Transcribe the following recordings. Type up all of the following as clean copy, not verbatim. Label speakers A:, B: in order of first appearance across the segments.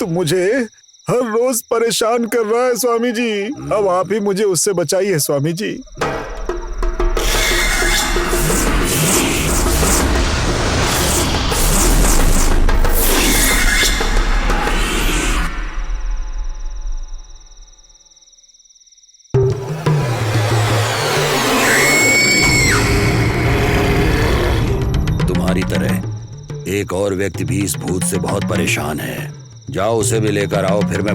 A: मुझे हर रोज परेशान कर रहा है स्वामी जी। अब आप ही मुझे उससे बचाइए स्वामी जी।
B: तुम्हारी तरह एक और व्यक्ति भी इस भूत से बहुत परेशान है। जाओ उसे भी लेकर आओ, फिर मैं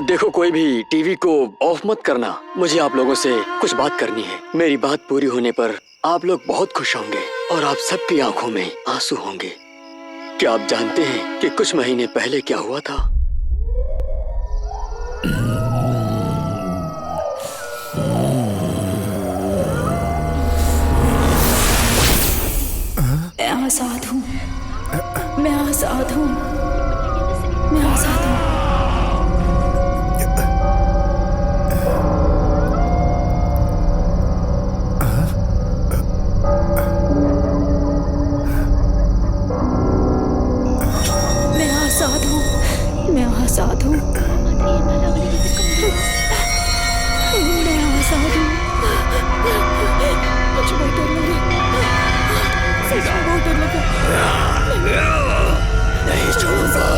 C: देखो, कोई भी टीवी को ऑफ मत करना। मुझे आप लोगों से कुछ बात करनी है। मेरी बात पूरी होने पर आप लोग बहुत खुश होंगे और आप सबकी आंखों में आंसू होंगे। क्या आप जानते हैं कि कुछ महीने पहले क्या हुआ था?
D: मैं आजाद हूँ, मैं आजाद हूँ, मैं आजाद हूँ। मैं आजाद हूँ, मैं आजाद हूँ। मुझे बहुत डर लगा, सच में बहुत डर लगा।
B: नहीं छोड़ूंगा,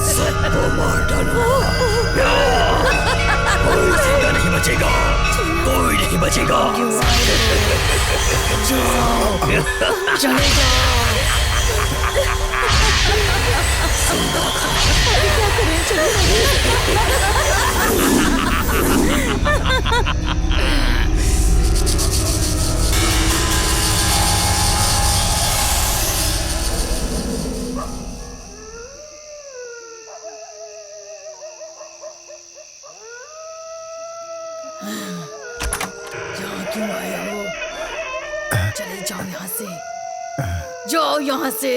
B: सबको मार डालूंगा। कोई जिंदा नहीं बचेगा, कोई नहीं बचेगा।
D: यहाँ क्यों आए हो? चले जाओ यहाँ से, जाओ यहाँ से,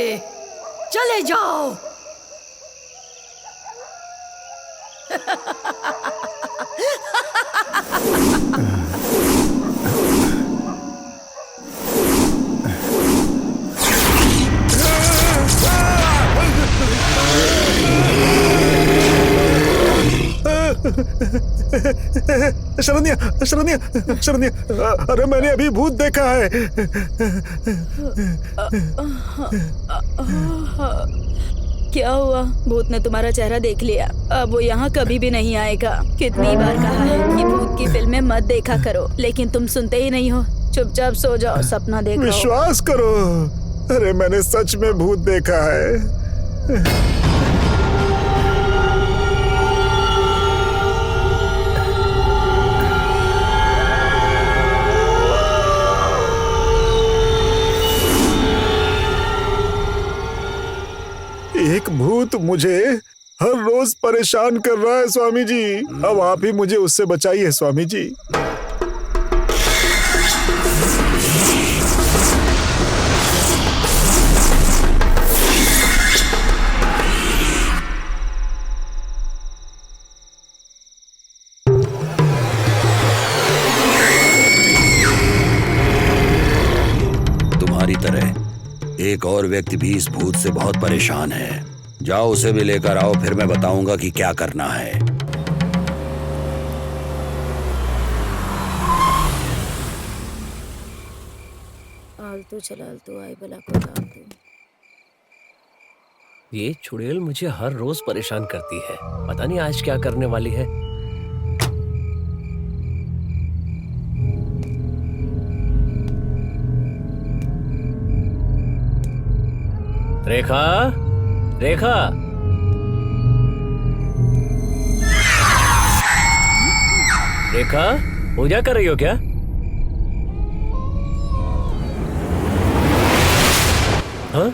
D: चले जाओ।
A: शरण्या, शरण्या, शरण्या, अरे मैंने अभी भूत देखा है।
D: क्या हुआ? भूत ने तुम्हारा चेहरा देख लिया, अब वो यहाँ कभी भी नहीं आएगा। कितनी बार कहा है कि भूत की फिल्में मत देखा करो, लेकिन तुम सुनते ही नहीं हो। चुपचाप सो जाओ, सपना देख रहे हो।
A: विश्वास करो, अरे मैंने सच में भूत देखा है। एक भूत मुझे हर रोज परेशान कर रहा है स्वामी जी। अब आप ही मुझे उससे बचाइए स्वामी जी।
B: तुम्हारी तरह एक और व्यक्ति भी इस भूत से बहुत परेशान है। जाओ उसे भी लेकर आओ, फिर मैं बताऊंगा कि क्या करना है।
D: आलतू चलालतू आई बला को डालतू।
E: ये चुड़ैल मुझे हर रोज परेशान करती है, पता नहीं आज क्या करने वाली है। रेखा, रेखा, रेखा, पूजा कर रही हो क्या? हाँ?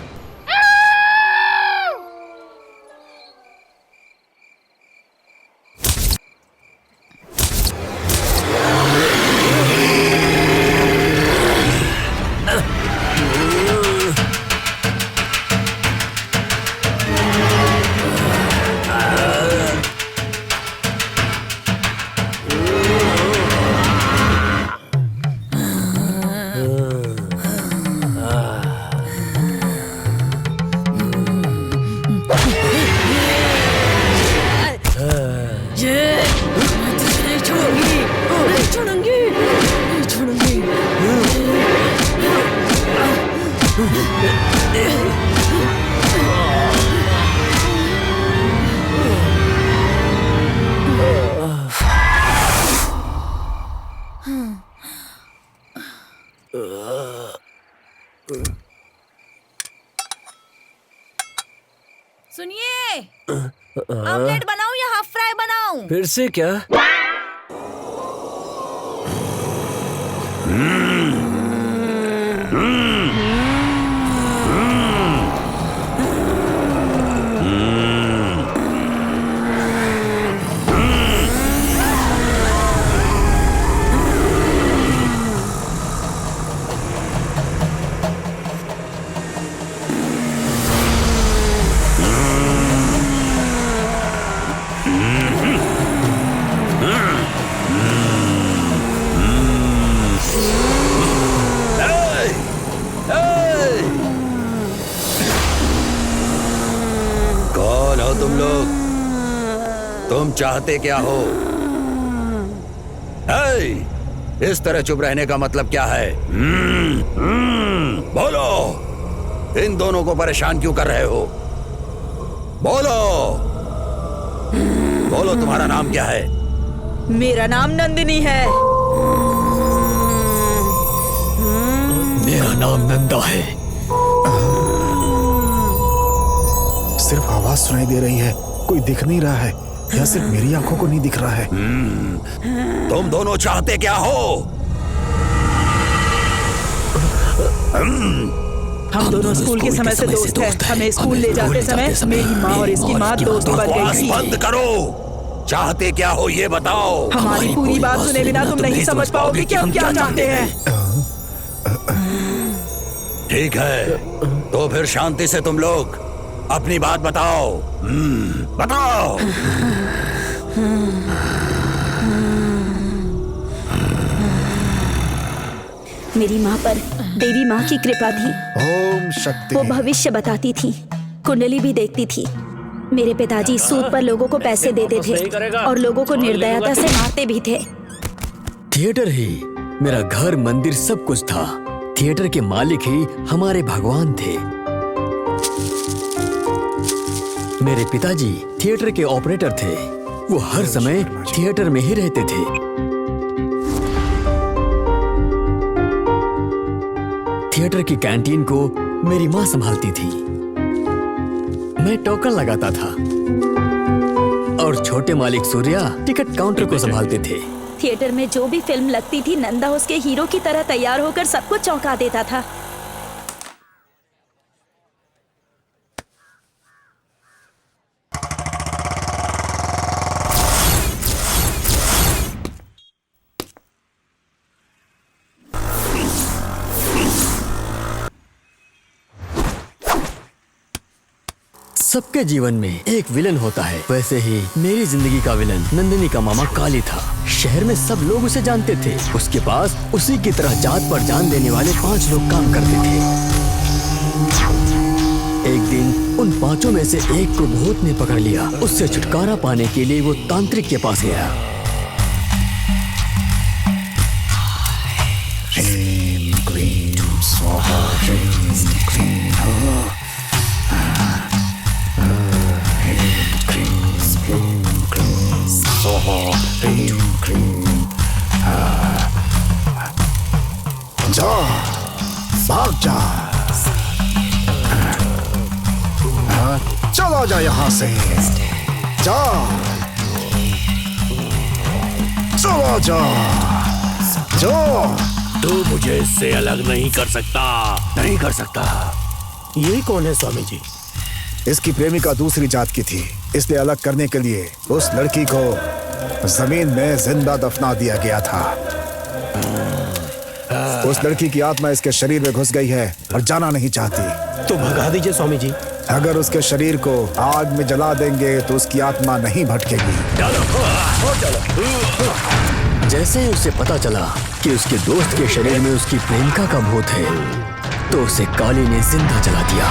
F: सुनिए, ऑमलेट बनाऊं या हाफ फ्राई बनाऊं?
E: फिर से क्या?
B: कौन हो तुम लोग? तुम चाहते क्या हो? इस तरह चुप रहने का मतलब क्या है? बोलो, इन दोनों को परेशान क्यों कर रहे हो? बोलो, बोलो, तुम्हारा नाम क्या है?
D: मेरा नाम नंदिनी है।
C: मेरा नाम नंदा है।
A: सिर्फ आवाज सुनाई दे रही है, कोई दिख नहीं रहा है, या सिर्फ मेरी आंखों को नहीं दिख रहा है?
B: तुम दोनों चाहते क्या हो?
G: हम दोनों स्कूल के समय से दोस्त हैं। हमें स्कूल ले जाते समय मेरी माँ और इसकी माँ दोस्त बन गई
B: बकवास
G: थी।
B: बंद करो। चाहते क्या हो ये बताओ।
G: हमारी पूरी बात सुने बिना तुम नहीं समझ पाओगे कि हम क्या चाहते हैं।
B: ठीक है, तो फिर शांति से तुम लोग अपनी बात बताओ। बताओ।
D: मेरी माँ पर देवी माँ की कृपा थी।
A: ओम शक्ति।
D: वो भविष्य बताती थी, कुंडली भी देखती थी। मेरे पिताजी सूद पर लोगों को पैसे देते थे और लोगों को निर्दयता से मारते भी थे।
C: थिएटर ही मेरा घर, मंदिर सब कुछ था। थिएटर के मालिक ही हमारे भगवान थे। मेरे पिताजी थिएटर के ऑपरेटर थे। वो हर समय थिएटर में ही रहते थे। थिएटर की कैंटीन को मेरी माँ संभालती थी। मैं टोकन लगाता था और छोटे मालिक सूर्या टिकट काउंटर को संभालते थे।
D: थिएटर में जो भी फिल्म लगती थी, नंदा उसके हीरो की तरह तैयार होकर सबको चौंका देता था।
C: सबके जीवन में एक विलन होता है, वैसे ही मेरी जिंदगी का विलन नंदिनी का मामा काली था। शहर में सब लोग उसे जानते थे। उसके पास उसी की तरह जात पर जान देने वाले 5 लोग काम करते थे। एक दिन उन 5 में से एक को भूत ने पकड़ लिया। उससे छुटकारा पाने के लिए वो तांत्रिक के पास गया।
A: ह्रीं क्लीं स्वाहा, ह्रीं क्लीं हा। जा, भाग जा, चला जा यहाँ से। जा, चला जा, जा।
E: तू मुझे इससे अलग नहीं कर सकता, नहीं कर सकता।
H: ये कौन है स्वामी जी?
A: इसकी प्रेमिका दूसरी जात की थी, इसलिए अलग करने के लिए उस लड़की को जमीन में जिंदा दफना दिया गया था। उस लड़की की आत्मा इसके शरीर में घुस गई है और जाना नहीं चाहती।
H: तो भगा दीजिए स्वामी जी।
A: अगर उसके शरीर को आग में जला देंगे तो उसकी आत्मा नहीं भटकेगी।
C: जैसे ही उसे पता चला कि उसके दोस्त के शरीर में उसकी प्रेमिका का भूत है, तो उसे काली ने जिंदा जला दिया।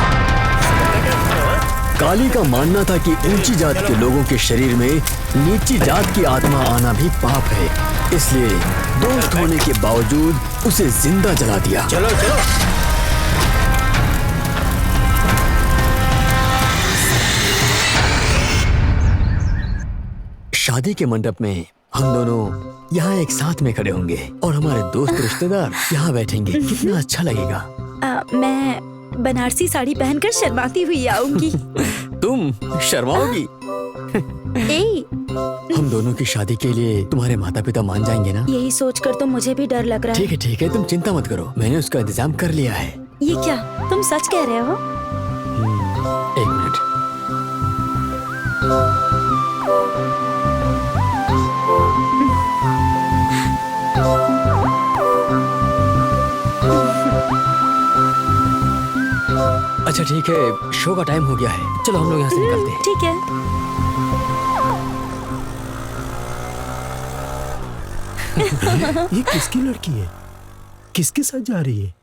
C: काली का मानना था कि ऊंची जात के लोगों के शरीर में नीची जात की आत्मा आना भी पाप है, इसलिए दोस्त होने के बावजूद उसे जिंदा जला दिया।
H: चलो चलो।
C: शादी के मंडप में हम दोनों यहाँ एक साथ में खड़े होंगे और हमारे दोस्त रिश्तेदार यहाँ बैठेंगे। कितना अच्छा लगेगा।
D: मैं बनारसी साड़ी पहनकर शर्माती हुई आऊंगी।
C: तुम शर्माओगी? हम दोनों की शादी के लिए तुम्हारे माता पिता मान जाएंगे ना?
D: यही सोचकर तो मुझे भी डर लग रहा है।
C: ठीक है, तुम चिंता मत करो, मैंने उसका इंतजाम कर लिया है।
D: ये क्या, तुम सच कह रहे हो?
C: एक मिनट। अच्छा ठीक है, शो का टाइम हो गया है, चलो हम लोग यहाँ से निकलते हैं।
D: ठीक है।
H: ये किसकी लड़की है? किसके साथ जा रही है?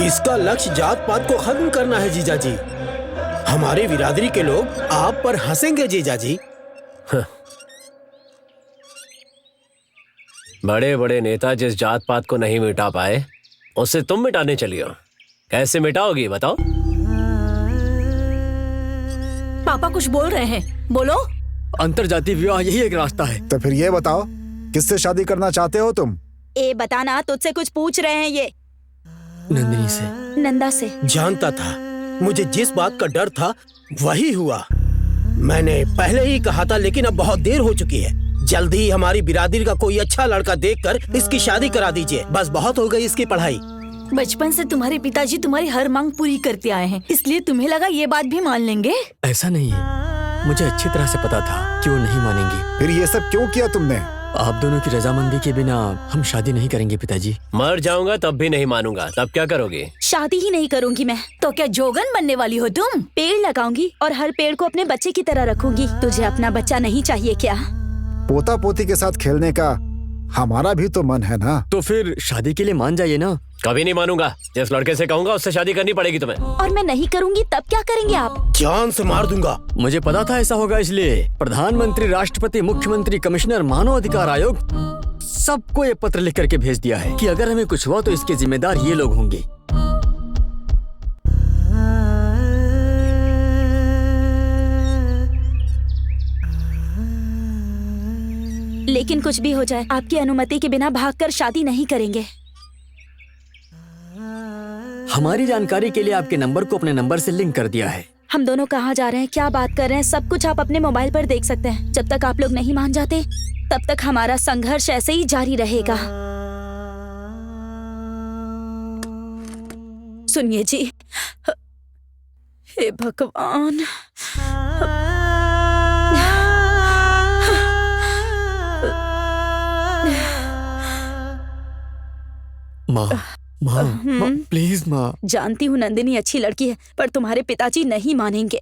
H: इसका लक्ष्य जात पात को खत्म करना है जीजा जी। हमारी बिरादरी के लोग आप पर हंसेंगे जीजा जी।
E: बड़े बड़े नेता जिस जात पात को नहीं मिटा पाए, उसे तुम मिटाने चली हो। कैसे मिटाओगी बताओ?
F: पापा कुछ बोल रहे हैं, बोलो।
C: अंतरजातीय विवाह यही एक रास्ता है।
A: तो फिर ये बताओ, किससे शादी करना चाहते हो तुम?
D: बताना, तुझसे कुछ पूछ रहे हैं ये।
C: नंदिनी से।
D: नंदा से।
H: जानता था, मुझे जिस बात का डर था वही हुआ। मैंने पहले ही कहा था, लेकिन अब बहुत देर हो चुकी है। जल्दी ही हमारी बिरादरी का कोई अच्छा लड़का देखकर इसकी शादी करा दीजिए। बस बहुत हो गई इसकी पढ़ाई।
F: बचपन से तुम्हारे पिताजी तुम्हारी हर मांग पूरी करते आए हैं, इसलिए तुम्हें लगा ये बात भी मान लेंगे?
C: ऐसा नहीं है, मुझे अच्छी तरह से पता था कि वो नहीं मानेंगे।
A: फिर ये सब क्यों किया तुमने?
C: आप दोनों की रजामंदी के बिना हम शादी नहीं करेंगे पिताजी।
E: मर जाऊंगा तब भी नहीं मानूंगा। तब क्या करोगे?
D: शादी ही नहीं करूंगी मैं।
F: तो क्या जोगन बनने वाली हो तुम?
D: पेड़ लगाऊंगी और हर पेड़ को अपने बच्चे की तरह रखूंगी। तुझे अपना बच्चा नहीं चाहिए क्या?
A: पोता पोती के साथ खेलने का हमारा भी तो मन है ना।
C: तो फिर शादी के लिए मान जाइए ना।
E: कभी नहीं मानूंगा। जिस लड़के से कहूंगा उससे शादी करनी पड़ेगी तुम्हें।
D: और मैं नहीं करूंगी तब क्या करेंगे आप?
H: जान से मार दूंगा।
C: मुझे पता था ऐसा होगा, इसलिए प्रधानमंत्री, राष्ट्रपति, मुख्यमंत्री, कमिश्नर, मानव अधिकार आयोग सबको ये पत्र लिख करके भेज दिया है कि अगर हमें कुछ हुआ तो इसके जिम्मेदार ये लोग होंगे।
D: लेकिन कुछ भी हो जाए, आपकी अनुमति के बिना भागकर शादी नहीं करेंगे।
C: हमारी जानकारी के लिए आपके नंबर को अपने नंबर से लिंक कर दिया है।
D: हम दोनों कहाँ जा रहे हैं, क्या बात कर रहे हैं, सब कुछ आप अपने मोबाइल पर देख सकते हैं। जब तक आप लोग नहीं मान जाते तब तक हमारा संघर्ष ऐसे ही जारी रहेगा। सुनिए जी, हे भगवान,
C: माँ, प्लीज माँ।
D: जानती हूँ नंदिनी अच्छी लड़की है, पर तुम्हारे पिताजी नहीं मानेंगे।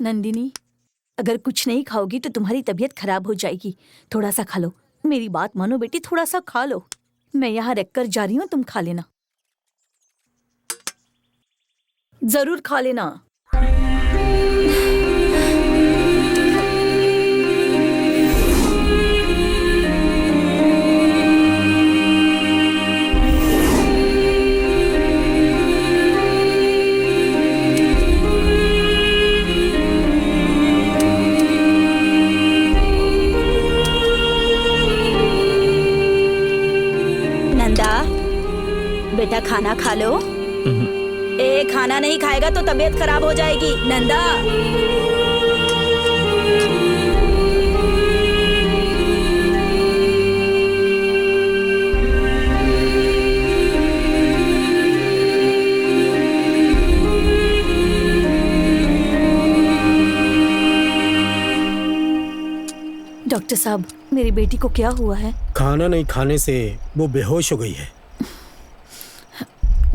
F: नंदिनी, अगर कुछ नहीं खाओगी तो तुम्हारी तबीयत खराब हो जाएगी। थोड़ा सा खा लो, मेरी बात मानो बेटी, थोड़ा सा खा लो। मैं यहाँ रखकर जा रही हूँ, तुम खा लेना, जरूर खा लेना।
D: बेटा खाना खाना खा लो। ए खाना नहीं खाएगा तो तबीयत खराब हो जाएगी। नंदा
F: डॉक्टर साहब, मेरी बेटी को क्या हुआ है?
H: खाना नहीं खाने से वो बेहोश हो गई है।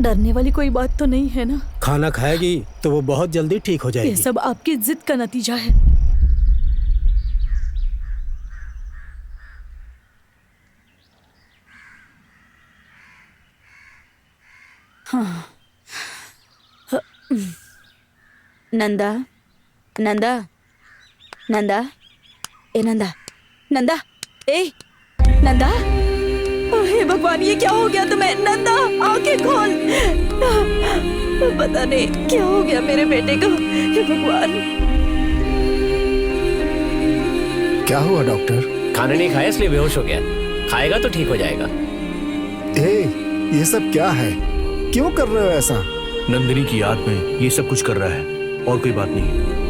F: डरने वाली कोई बात तो नहीं है ना?
H: खाना खाएगी तो वो बहुत जल्दी ठीक हो
F: ये
H: जाएगी।
F: सब आपकी जिद का नतीजा है।
D: नंदा नंदा नंदा ए नंदा नंदा ए नंदा। हे भगवान, ये क्या हो गया तुम्हें? नंदा आंखें खोल। पता नहीं क्या हो गया मेरे बेटे को। हे भगवान।
A: क्या हुआ डॉक्टर?
E: खाना नहीं खाया इसलिए बेहोश हो गया। खाएगा तो ठीक हो जाएगा।
A: ये सब क्या है? क्यों कर रहे हो ऐसा?
I: नंदिनी की याद में ये सब कुछ कर रहा है, और कोई बात नहीं।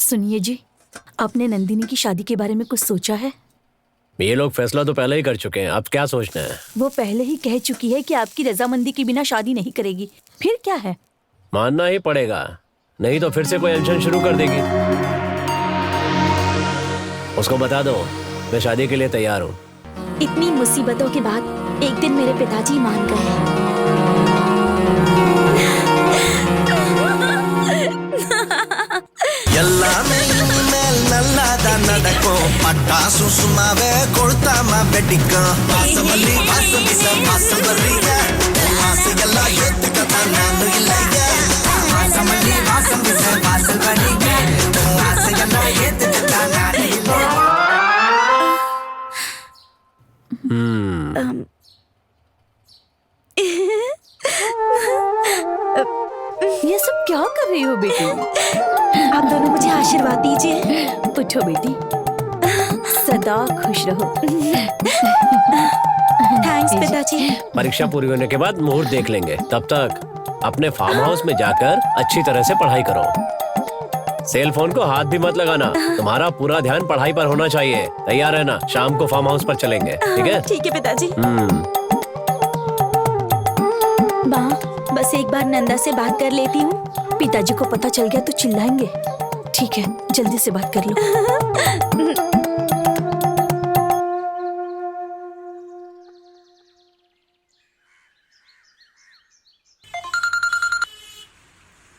F: सुनिए जी, आपने नंदिनी की शादी के बारे में कुछ सोचा है?
E: ये लोग फैसला तो पहले ही कर चुके हैं, अब क्या सोचना है?
F: वो पहले ही कह चुकी है कि आपकी रजामंदी के बिना शादी नहीं करेगी। फिर क्या है?
E: मानना ही पड़ेगा, नहीं तो फिर से कोई अनशन शुरू कर देगी। उसको बता दो मैं शादी के लिए तैयार हूँ।
D: इतनी मुसीबतों के बाद एक दिन मेरे पिताजी मान गए।
J: ನಡಕೋ ಪಟಾಸು ಸುಮಾವೆ ಕೊಳ್ತಾಮ ಬೆಟ್ಟಿಕ ವಾಸಮಲ್ಲಿ ವಾಸ ಬಿಸ ವಾಸ ಬರ್ರೀಗ ವಾಸಗೆಲ್ಲ ಎತ್ತಕತ ನಾನು ಇಲ್ಲಗ ವಾಸಮಲ್ಲಿ ವಾಸ ಬಿಸ ವಾಸ ಬರ್ರೀಗ ವಾಸಗೆಲ್ಲ ಎತ್ತಕತ ನಾನು ಇಲ್ಲ।
F: ये सब क्या कर रही हो बेटी?
D: आप दोनों मुझे आशीर्वाद दीजिए।
F: उठो बेटी, सदा खुश रहो।
D: थैंक्स पिताजी।
E: परीक्षा पूरी होने के बाद मुहूर्त देख लेंगे, तब तक अपने फार्म हाउस में जाकर अच्छी तरह से पढ़ाई करो। सेल फोन को हाथ भी मत लगाना, तुम्हारा पूरा ध्यान पढ़ाई पर होना चाहिए। तैयार है ना? शाम को फार्म हाउस पर चलेंगे, ठीक है?
D: ठीक है पिताजी। माँ, बस एक बार नंदा से बात कर लेती हूँ।
F: पिताजी को पता चल गया तो चिल्लाएंगे। ठीक है, जल्दी से बात कर लो।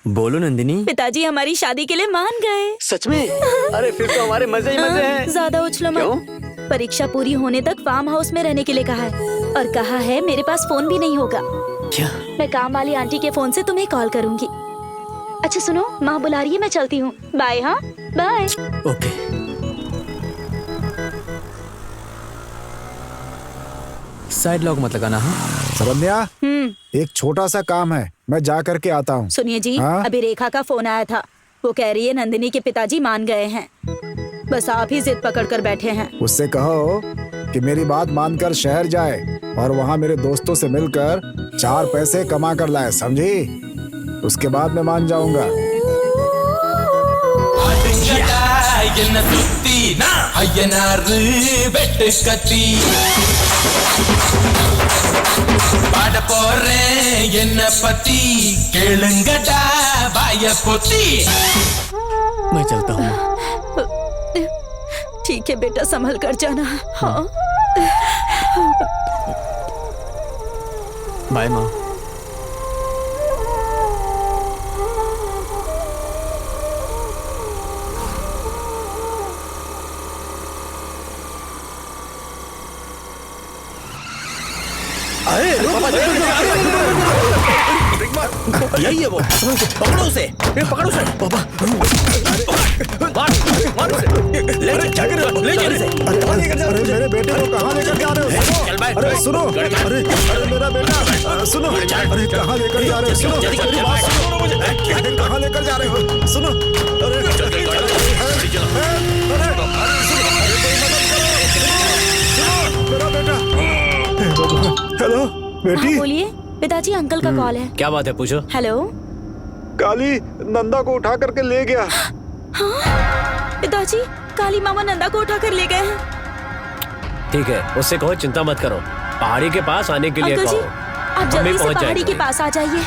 J: बोलो नंदिनी।
D: पिताजी हमारी शादी के लिए मान गए।
C: सच में? अरे फिर तो हमारे मजे ही मजे हैं।
D: ज्यादा उछलो मत। परीक्षा पूरी होने तक फार्म हाउस में रहने के लिए कहा है, और कहा है मेरे पास फोन भी नहीं होगा।
J: क्या?
D: मैं काम वाली आंटी के फोन से तुम्हें कॉल करूंगी। अच्छा सुनो, माँ बुला रही है, मैं चलती हूँ। बाय। हाँ बाय।
J: ओके। साइड लॉक मत लगाना। हाँ
A: सरन्या, एक छोटा सा काम है, मैं जा करके आता हूँ।
D: सुनिए जी,
A: हाँ?
D: अभी रेखा का फोन आया था। वो कह रही है नंदिनी के पिताजी मान गए हैं, बस आप ही जिद पकड़ कर बैठे हैं।
A: उससे कहो कि मेरी बात मानकर शहर जाए और वहाँ मेरे दोस्तों से मिलकर 4 पैसे कमा कर लाए, समझी? उसके बाद मैं मान जाऊंगा।
J: मैं चलता हूँ।
D: ठीक है बेटा, संभल कर जाना। हाँ
J: बाय माँ।
H: यही है वो। पकड़ो उसे, पकड़ो उसे।
E: मार उसे।
H: ले चल, ले चल इसे।
A: अरे मेरे बेटे को कहाँ लेकर जा रहे हो?
H: चल भाई,
A: अरे सुनो, अरे मेरा बेटा, सुनो, अरे कहाँ लेकर जा रहे हो? सुनो, मेरी बात सुनो, अरे कहाँ लेकर जा रहे हो? सुनो, अरे मेरा बेटा। हेलो बेटी।
F: बोलिए पिताजी, अंकल का कॉल है।
E: क्या बात है, पूछो।
F: हेलो।
A: काली नंदा को उठा करके ले गया।
F: हाँ पिताजी, काली मामा नंदा को उठा कर ले गए हैं।
E: ठीक है, उससे कहो चिंता मत करो, पहाड़ी के पास आने के लिए
F: अंकल जी,
E: कहो।
F: आप जल्दी से पहाड़ी के पास आ जाइए,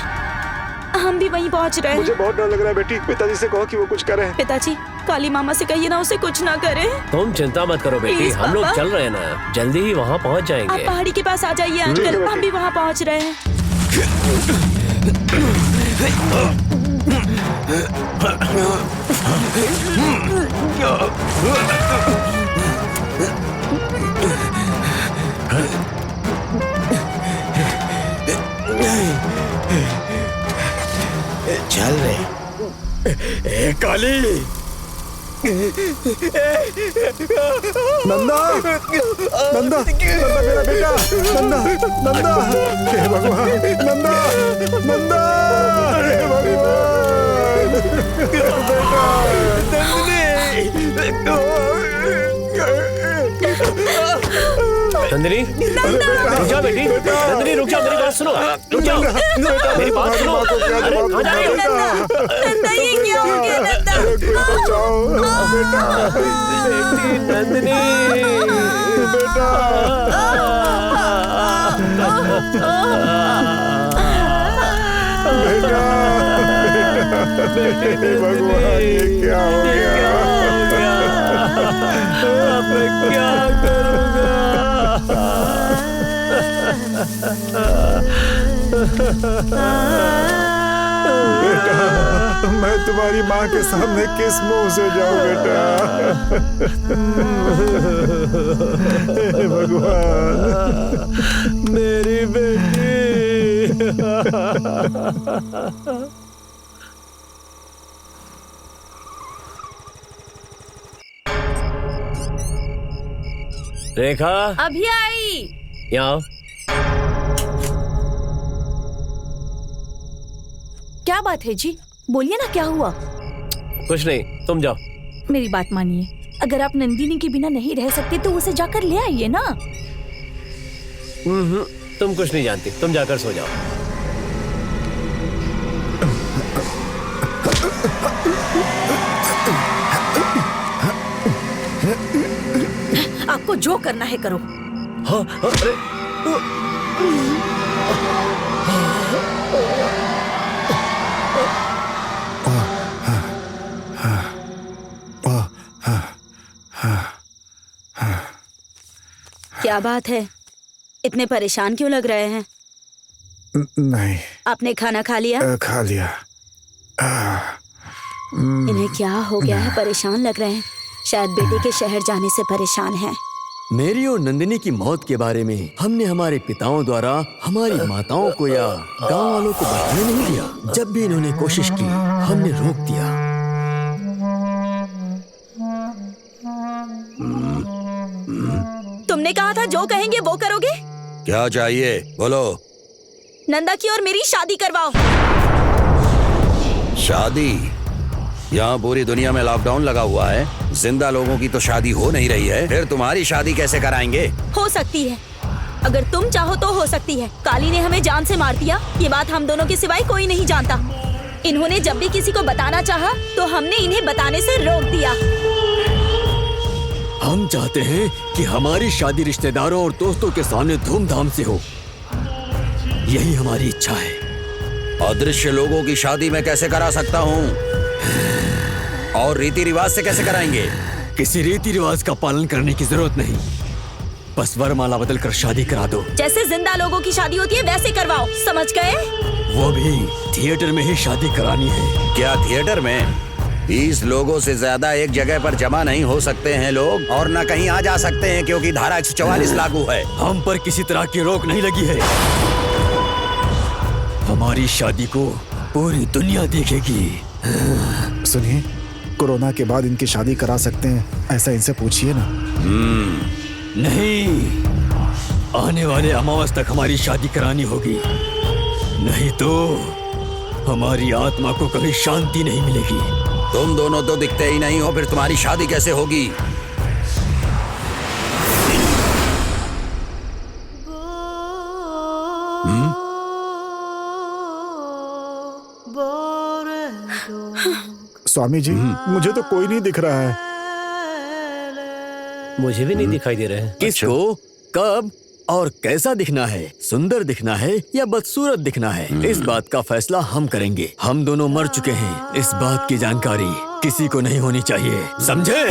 F: हम भी वहीं पहुंच रहे हैं।
A: मुझे बहुत डर लग रहा है बेटी, पिताजी से कहो कि वो कुछ करे।
F: पिताजी, काली मामा से कहिए ना उसे कुछ ना करे।
E: तुम चिंता मत करो बेटी,
F: प्लीज,
E: हम लोग
F: पापा।
E: चल रहे हैं ना, जल्दी ही वहाँ पहुँच
F: आप
E: जाएंगे।
F: पहाड़ी के पास आ जाइए अंकल, हम भी वहाँ पहुँच रहे हैं।
H: चल रे काली।
A: नंदा, नंदा, नंदा मेरा बेटा, नंदा, नंदा, हे भगवान, नंदा, नंदा, हे भगवान,
E: नंदिनी, रुक जाओ बेटी, नंदिनी रुक जाओ, मेरी बात सुनो, रुक जाओ, मेरी बात सुनो। अरे कहाँ जा रही हो?
F: नंदा, ये क्या हो गया नंदा?
A: बचाओ बेटा,
E: बेटी नंदिनी,
A: बेटा, बेटा, भगवान ये क्या हो गया?
E: अब मैं क्या करूँगा?
A: बेटा, मैं तुम्हारी माँ के सामने किस मुंह से जाऊं बेटा? हे भगवान,
E: मेरी बेटी। रेखा,
F: अभी आई।
E: यहाँ आओ।
F: क्या बात है जी, बोलिए ना क्या हुआ?
E: कुछ नहीं, तुम जाओ।
F: मेरी बात मानिए, अगर आप नंदिनी के बिना नहीं रह सकते तो उसे जाकर ले आइए ना।
E: तुम कुछ नहीं जानती, तुम जाकर सो जाओ।
F: आपको जो करना है करो।
E: हाँ, अरे
D: क्या बात है, इतने परेशान क्यों लग रहे हैं?
A: नहीं,
D: आपने खाना खा लिया?
A: खा लिया।
D: इन्हें क्या हो गया है, परेशान लग रहे हैं। शायद बेटे के शहर जाने से परेशान हैं।
J: मेरी और नंदिनी की मौत के बारे में हमने हमारे पिताओं द्वारा हमारी माताओं को या गांव वालों को बताने नहीं दिया। जब भी इन्होंने कोशिश की, हमने रोक दिया।
D: तुमने कहा था जो कहेंगे वो करोगे।
B: क्या चाहिए बोलो।
D: नंदा की और मेरी शादी करवाओ।
B: शादी? यहाँ पूरी दुनिया में लॉकडाउन लगा हुआ है, जिंदा लोगों की तो शादी हो नहीं रही है, फिर तुम्हारी शादी कैसे कराएंगे?
D: हो सकती है, अगर तुम चाहो तो हो सकती है। काली ने हमें जान से मार दिया, ये बात हम दोनों के सिवाय कोई नहीं जानता। इन्होंने जब भी किसी को बताना चाहा, तो हमने इन्हें बताने से रोक दिया।
J: हम चाहते हैं कि हमारी शादी रिश्तेदारों और दोस्तों के सामने धूमधाम से हो, यही हमारी इच्छा है।
B: अदृश्य लोगों की शादी मैं कैसे करा सकता हूँ? और रीति रिवाज से कैसे कराएंगे?
J: किसी रीति रिवाज का पालन करने की जरूरत नहीं, बस वरमाला बदल कर शादी करा दो।
D: जैसे जिंदा लोगों की शादी होती है वैसे करवाओ, समझ गए?
J: वो भी थिएटर में ही शादी करानी है।
B: क्या थिएटर में? 20 लोगों से ज्यादा एक जगह पर जमा नहीं हो सकते हैं लोग, और न कहीं आ जा सकते हैं क्योंकि धारा 144 लागू है।
J: हम पर किसी तरह की रोक नहीं लगी है। हमारी शादी को पूरी दुनिया देखेगी।
A: सुनिए, कोरोना के बाद इनकी शादी करा सकते हैं, ऐसा इनसे पूछिए ना।
J: नहीं, आने वाले अमावस तक हमारी शादी करानी होगी, नहीं तो हमारी आत्मा को कभी शांति नहीं मिलेगी।
B: तुम दोनों तो दिखते ही नहीं हो, फिर तुम्हारी शादी कैसे होगी?
A: स्वामी जी, मुझे तो कोई नहीं दिख रहा है।
E: मुझे भी नहीं दिखाई दे रहे हैं।
J: किसको, कब और कैसा दिखना है? सुंदर दिखना है या बदसूरत दिखना है? इस बात का फैसला हम करेंगे। हम दोनों मर चुके हैं, इस बात की जानकारी किसी को नहीं होनी चाहिए, समझे?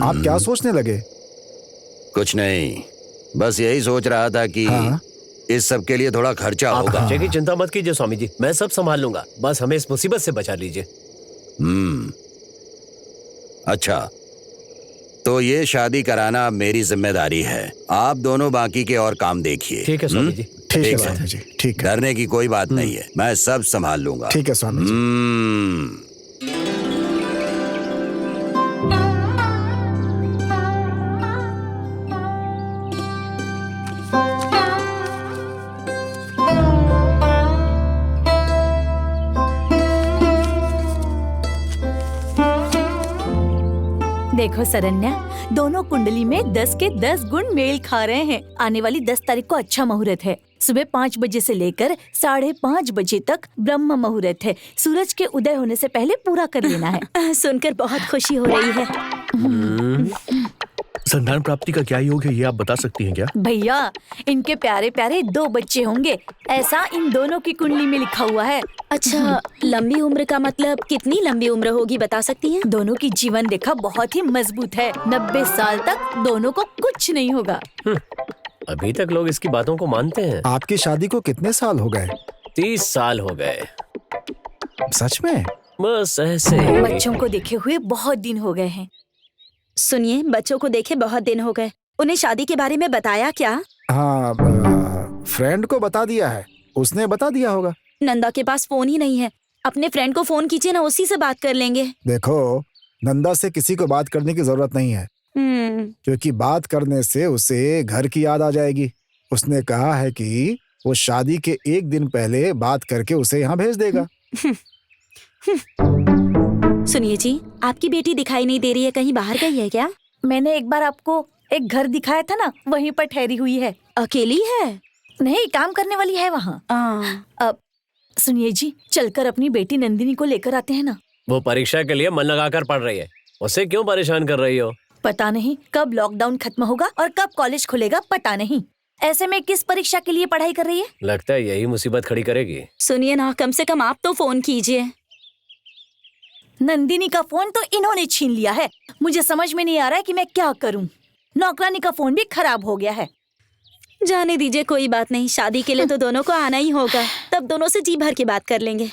A: आप क्या सोचने लगे?
B: कुछ नहीं, बस यही सोच रहा था कि इस सब के लिए थोड़ा खर्चा
E: आप
B: होगा।
E: खर्चे की चिंता मत कीजिए स्वामी जी, मैं सब संभाल लूंगा, बस हमें इस मुसीबत से बचा लीजिए।
B: अच्छा, तो ये शादी कराना मेरी जिम्मेदारी है, आप दोनों बाकी के और काम देखिए।
E: ठीक है स्वामी जी।
A: ठीक है स्वामी जी, ठीक है।
B: डरने की कोई बात नहीं है, मैं सब संभाल लूंगा।
A: ठीक है स्वामी जी।
F: देखो सरन्या, दोनों कुंडली में 10 के 10 गुण मेल खा रहे हैं। आने वाली 10 तारीख को अच्छा मुहूर्त है। सुबह 5 बजे से लेकर 5:30 बजे तक ब्रह्म मुहूर्त है। सूरज के उदय होने से पहले पूरा कर लेना है।
D: सुनकर बहुत खुशी हो रही है।
I: संतान प्राप्ति का क्या योग है, ये आप बता सकती हैं क्या?
F: भैया, इनके प्यारे प्यारे 2 बच्चे होंगे, ऐसा इन दोनों की कुंडली में लिखा हुआ है।
D: अच्छा, लंबी उम्र का मतलब कितनी लंबी उम्र होगी, बता सकती हैं?
F: दोनों की जीवन रेखा बहुत ही मजबूत है। 90 साल तक दोनों को कुछ नहीं होगा।
E: अभी तक लोग इसकी बातों को मानते हैं।
A: आपकी शादी को कितने साल हो गए?
E: 30 साल हो गए।
A: सच में?
E: बस ऐसे।
F: बच्चों को देखे हुए बहुत दिन हो गए हैं।
D: सुनिए, बच्चों को देखे बहुत दिन हो गए। उन्हें शादी के बारे में बताया क्या?
A: हाँ, फ्रेंड को बता दिया है, उसने बता दिया होगा।
D: नंदा के पास फोन ही नहीं है। अपने फ्रेंड को फोन कीजिए ना, उसी से बात कर लेंगे।
A: देखो, नंदा से किसी को बात करने की जरूरत नहीं है, क्योंकि बात करने से उसे घर की याद आ जाएगी। उसने कहा है कि वो शादी के 1 दिन पहले बात करके उसे यहाँ भेज देगा।
D: सुनिए जी, आपकी बेटी दिखाई नहीं दे रही है, कहीं बाहर गई है क्या?
F: मैंने एक बार आपको एक घर दिखाया था ना, वहीं पर ठहरी हुई है।
D: अकेली है?
F: नहीं, काम करने वाली है वहाँ। अब सुनिए जी, चलकर अपनी बेटी नंदिनी को लेकर आते हैं ना।
E: वो परीक्षा के लिए मन लगाकर पढ़ रही है, उसे क्यों परेशान कर रही हो?
F: पता नहीं कब लॉकडाउन खत्म होगा और कब कॉलेज खुलेगा, पता नहीं। ऐसे में किस परीक्षा के लिए पढ़ाई कर रही है?
E: लगता है यही मुसीबत खड़ी करेगी।
D: सुनिए ना, कम से कम आप तो फोन कीजिए।
F: नंदिनी का फोन तो इन्होंने छीन लिया है। मुझे समझ में नहीं आ रहा है कि मैं क्या करूं। नौकरानी का फोन भी खराब हो गया है।
D: जाने दीजिए, कोई बात नहीं। शादी के लिए तो दोनों को आना ही होगा, तब दोनों से जी भर के बात कर लेंगे।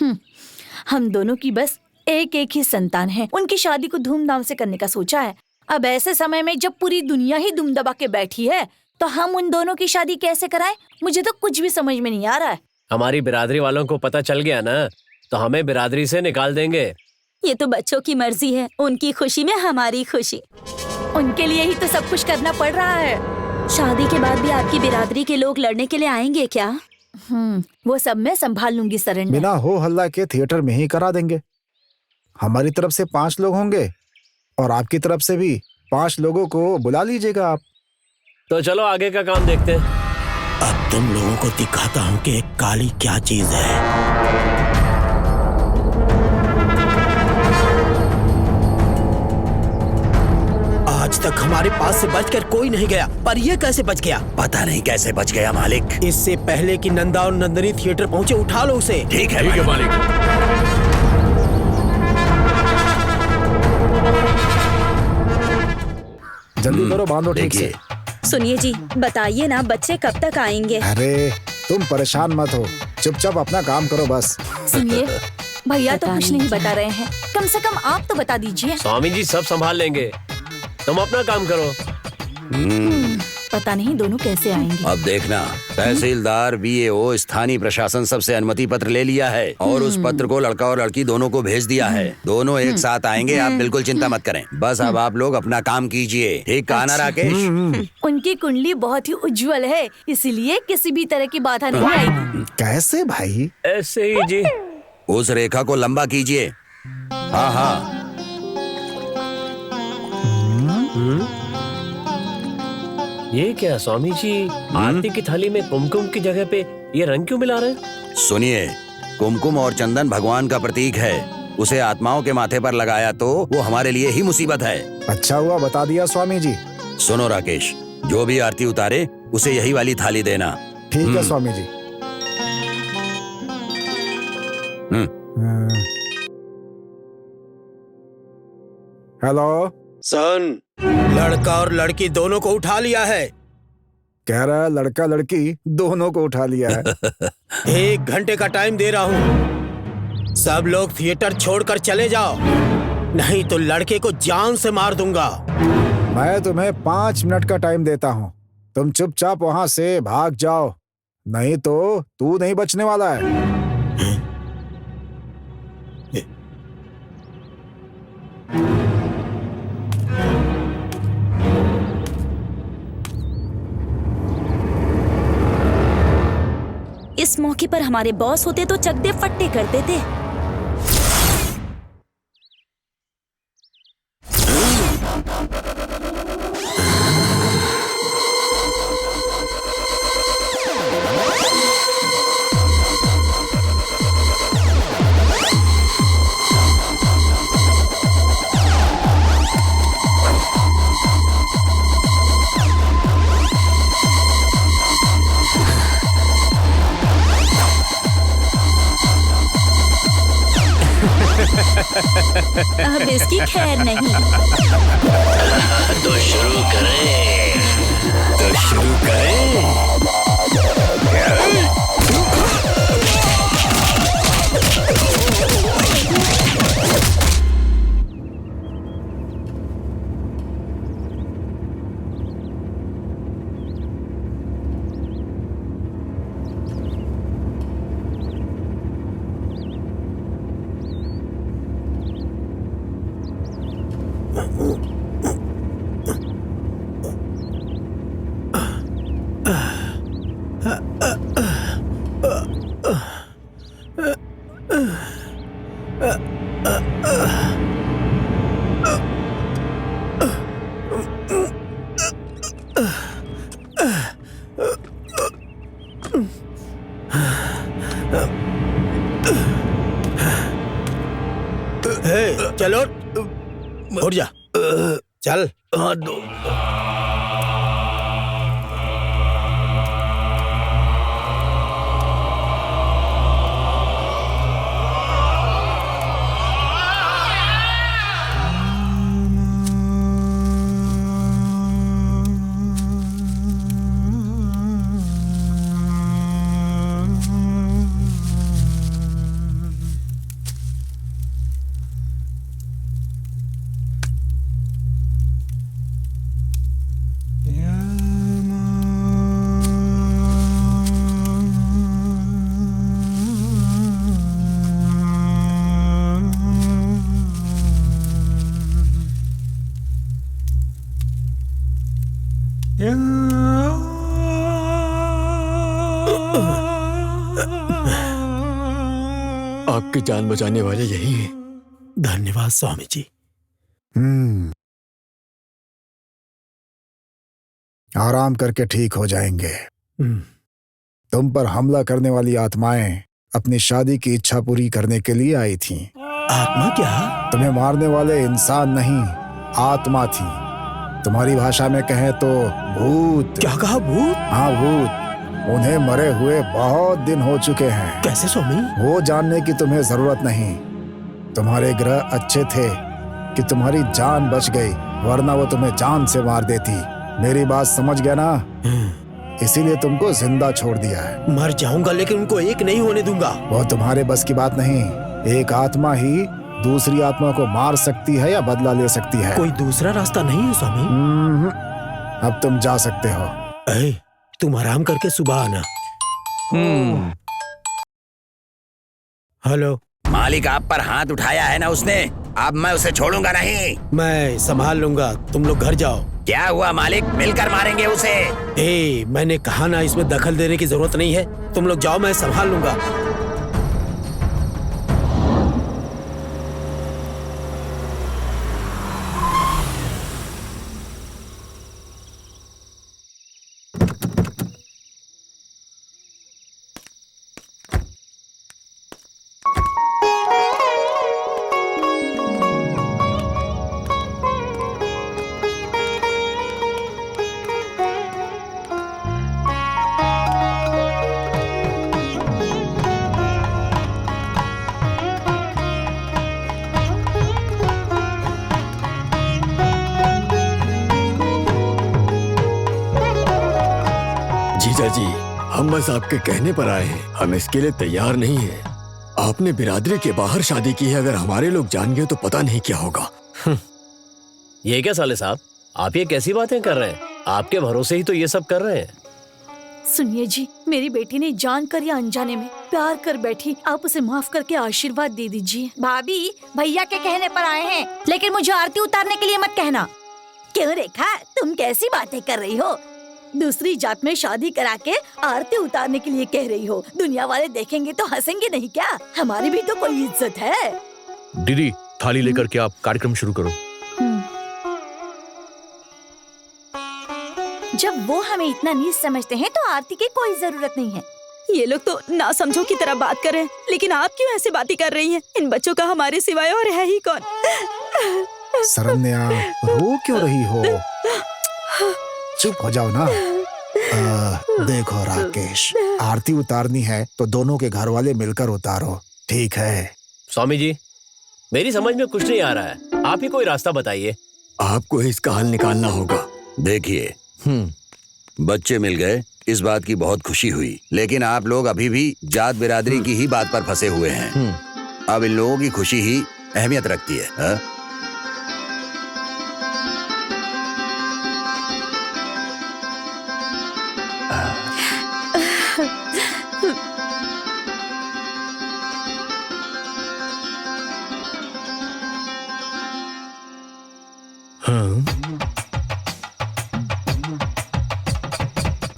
F: हम दोनों की बस एक ही संतान है। उनकी शादी को धूमधाम से करने का सोचा है। अब ऐसे समय में जब पूरी दुनिया ही दुम दबा के बैठी है, तो हम उन दोनों की शादी कैसे कराएं? मुझे तो कुछ भी समझ में नहीं आ रहा है।
E: हमारी बिरादरी वालों को पता चल गया ना तो हमें बिरादरी से निकाल देंगे।
D: ये तो बच्चों की मर्जी है, उनकी खुशी में हमारी खुशी।
F: उनके लिए ही तो सब कुछ करना पड़ रहा है।
D: शादी के बाद भी आपकी बिरादरी के लोग लड़ने के लिए आएंगे क्या?
F: वो सब मैं संभाल लूंगी सरेंडर।
A: बिना हो हल्ला के थिएटर में ही करा देंगे। हमारी तरफ से 5 लोग होंगे और आपकी तरफ से भी 5 लोगों को बुला लीजिएगा आप।
E: तो चलो आगे का काम देखते हैं।
H: अब तुम लोगों को दिखाता हूँ कि काली क्या चीज है। आज तक हमारे पास से बचकर कोई नहीं गया, पर ये कैसे बच गया?
B: पता नहीं कैसे बच गया मालिक।
H: इससे पहले कि नंदा और नंदनी थिएटर पहुंचे, उठा लो उसे।
B: ठीक है मालिक।
A: जल्दी करो, बांधो ठीक से।
D: सुनिए जी, बताइए ना बच्चे कब तक आएंगे?
A: अरे तुम परेशान मत हो, चुपचाप अपना काम करो बस।
F: सुनिए, भैया तो कुछ नहीं बता रहे हैं, कम से कम आप तो बता दीजिए।
E: स्वामी जी सब संभाल लेंगे, तुम अपना काम करो।
F: पता नहीं दोनों कैसे आएंगे।
B: अब देखना, तहसीलदार, VAO, स्थानीय प्रशासन सबसे अनुमति पत्र ले लिया है और उस पत्र को लड़का और लड़की दोनों को भेज दिया है। दोनों एक साथ आएंगे, आप बिल्कुल चिंता मत करें। बस अब आप लोग अपना काम कीजिए। ठीक कहा ना राकेश?
F: उनकी कुंडली बहुत ही उज्जवल है, इसलिए किसी भी तरह की बाधा नहीं आएगी।
A: कैसे भाई?
E: ऐसे ही जी।
B: उस रेखा को लंबा कीजिए। हाँ हाँ।
E: ये क्या स्वामी जी, आरती की थाली में कुमकुम की जगह पे ये रंग क्यों मिला रहे हैं?
B: सुनिए, कुमकुम और चंदन भगवान का प्रतीक है। उसे आत्माओं के माथे पर लगाया तो वो हमारे लिए ही मुसीबत है।
A: अच्छा हुआ बता दिया स्वामी जी।
B: सुनो राकेश, जो भी आरती उतारे उसे यही वाली थाली देना।
A: ठीक है स्वामी जी। हेलो
H: सन, लड़का और लड़की दोनों को उठा लिया है।
A: कह रहा है लड़का लड़की दोनों को उठा लिया है।
H: 1 घंटे का टाइम दे रहा हूँ, सब लोग थिएटर छोड़कर चले जाओ, नहीं तो लड़के को जान से मार दूंगा।
A: मैं तुम्हें 5 मिनट का टाइम देता हूँ, तुम चुपचाप वहां से भाग जाओ, नहीं तो तू नहीं बचने वाला है।
D: इस मौके पर हमारे बॉस होते तो चकदे फट्टे कर देते। अब इसकी खैर नहीं।
B: तो शुरू करें।
H: चलो उठ जा, चल।
J: आपकी जान बचाने वाले यही हैं।
H: धन्यवाद स्वामी जी।
A: आराम करके ठीक हो जाएंगे। तुम पर हमला करने वाली आत्माएं अपनी शादी की इच्छा पूरी करने के लिए आई थीं।
H: आत्मा क्या?
A: तुम्हें मारने वाले इंसान नहीं, आत्मा थी। तुम्हारी भाषा में कहें तो भूत।
H: क्या कहा? भूत?
A: हाँ, भूत। उन्हें मरे हुए बहुत दिन हो चुके हैं।
H: कैसे स्वामी?
A: वो जानने की तुम्हें जरूरत नहीं। तुम्हारे ग्रह अच्छे थे कि तुम्हारी जान बच गई, वरना वो तुम्हें जान से मार देती। मेरी बात समझ गया ना? इसीलिए तुमको जिंदा छोड़ दिया है।
H: मर जाऊंगा लेकिन उनको एक नहीं होने दूंगा।
A: वो तुम्हारे बस की बात नहीं। एक आत्मा ही दूसरी आत्मा को मार सकती है या बदला ले सकती है।
H: कोई दूसरा रास्ता नहीं है स्वामी?
A: अब तुम जा सकते हो।
H: तुम आराम करके सुबह आना। हेलो
B: मालिक, आप पर हाथ उठाया है ना उसने, अब मैं उसे छोड़ूंगा नहीं।
H: मैं संभाल लूंगा, तुम लोग घर जाओ।
B: क्या हुआ मालिक, मिलकर मारेंगे उसे।
H: मैंने कहा ना, इसमें दखल देने की जरूरत नहीं है। तुम लोग जाओ, मैं संभाल लूंगा।
J: जीजा जी, हम बस आपके कहने पर आए हैं, हम इसके लिए तैयार नहीं हैं। आपने बिरादरी के बाहर शादी की है, अगर हमारे लोग जान गए तो पता नहीं क्या होगा।
E: ये क्या साले साहब, आप ये कैसी बातें कर रहे हैं? आपके भरोसे ही तो ये सब कर रहे हैं।
F: सुनिए जी, मेरी बेटी ने जानकर या अनजाने में प्यार कर बैठी, आप उसे माफ करके आशीर्वाद दे दीजिए। भाभी, भैया के कहने पर आए हैं, लेकिन मुझे आरती उतारने के लिए मत कहना। क्यों रेखा, तुम कैसी बातें कर रही हो? दूसरी जात में शादी करा के आरती उतारने के लिए कह रही हो? दुनिया वाले देखेंगे तो हंसेंगे नहीं क्या? हमारी भी तो कोई इज्जत है।
I: दीदी, थाली लेकर के आप कार्यक्रम शुरू करो।
F: जब वो हमें इतना नीच समझते हैं तो आरती की कोई जरूरत नहीं है।
D: ये लोग तो ना समझो की तरह बात कर रहे हैं, लेकिन आप क्यों ऐसे बातें कर रही हैं? इन बच्चों का हमारे सिवाय और है ही कौन?
A: सरन्या, रो क्यों रही हो? चुप हो जाओ ना। देखो राकेश, आरती उतारनी है तो दोनों के घर वाले मिलकर उतारो, ठीक है?
E: स्वामी जी, मेरी समझ में कुछ नहीं आ रहा है, आप ही कोई रास्ता बताइए।
J: आपको ही इसका हल निकालना होगा।
B: देखिए, बच्चे मिल गए, इस बात की बहुत खुशी हुई, लेकिन आप लोग अभी भी जात बिरादरी की ही बात पर फंसे हुए हैं। अब इन लोगों की खुशी ही अहमियत रखती है। हा?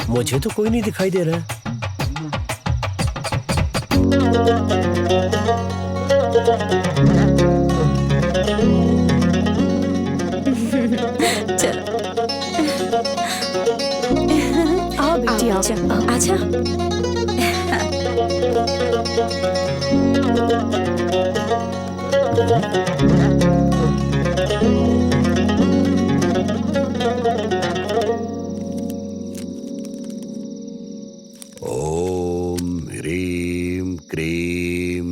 E: मुझे तो कोई नहीं दिखाई दे रहा है।
D: चलो,
F: आओ बेटी, आओ।
D: अच्छा,
B: ओम ह्रीम क्रीम,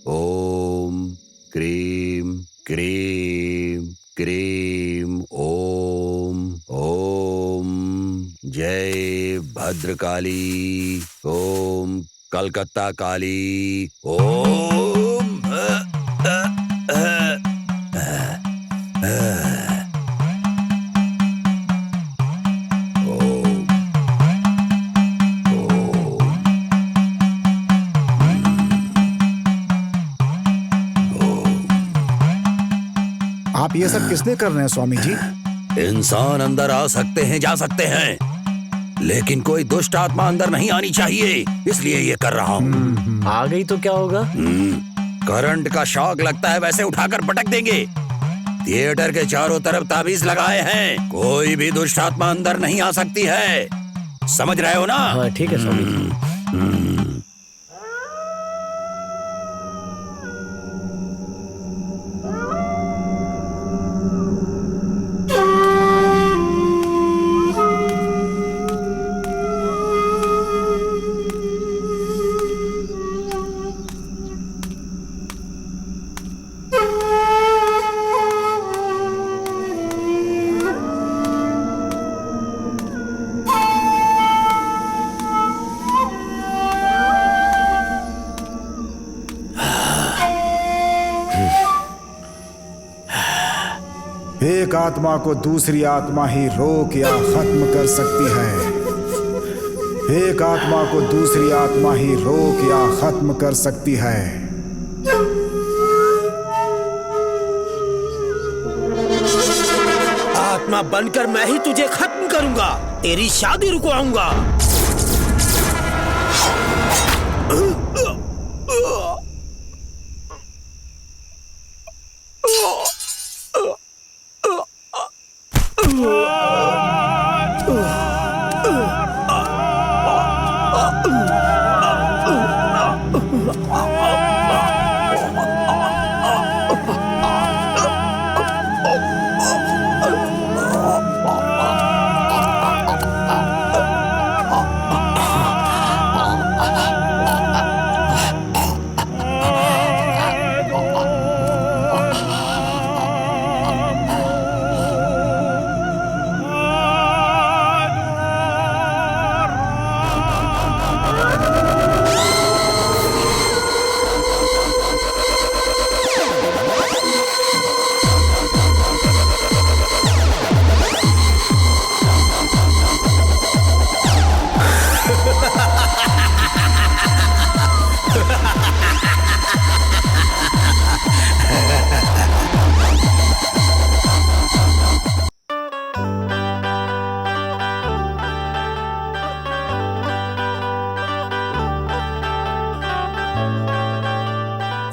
B: ओम cream cream cream, Om Om जय भद्रकाली, ओम कलकत्ता काली, ओम
A: आप ये सब किसने कर रहे हैं स्वामी जी?
B: इंसान अंदर आ सकते हैं, जा सकते हैं, लेकिन कोई दुष्ट आत्मा अंदर नहीं आनी चाहिए, इसलिए ये कर रहा हूँ।
E: आ गई तो क्या होगा?
B: करंट का शॉक लगता है, वैसे उठाकर पटक देंगे। थिएटर के चारों तरफ ताबीज लगाए हैं, कोई भी दुष्ट आत्मा अंदर नहीं आ सकती है। समझ रहे हो ना?
E: हाँ ठीक है स्वामी जी।
A: एक आत्मा को दूसरी आत्मा ही रोक या खत्म कर सकती है। एक आत्मा को दूसरी आत्मा ही रोक या खत्म कर सकती है।
H: आत्मा बनकर मैं ही तुझे खत्म करूंगा, तेरी शादी रुकवाऊंगा।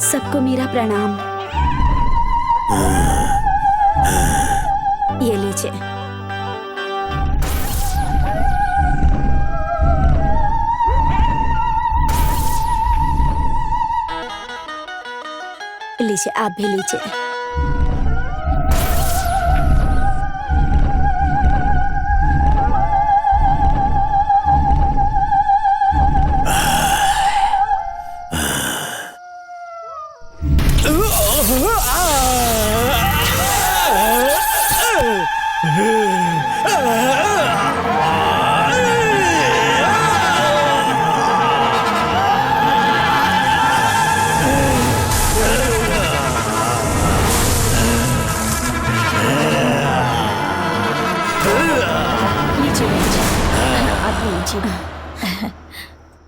D: सबको मेरा प्रणाम। ये लीजिए। लीजिए, आप भी लीजिए।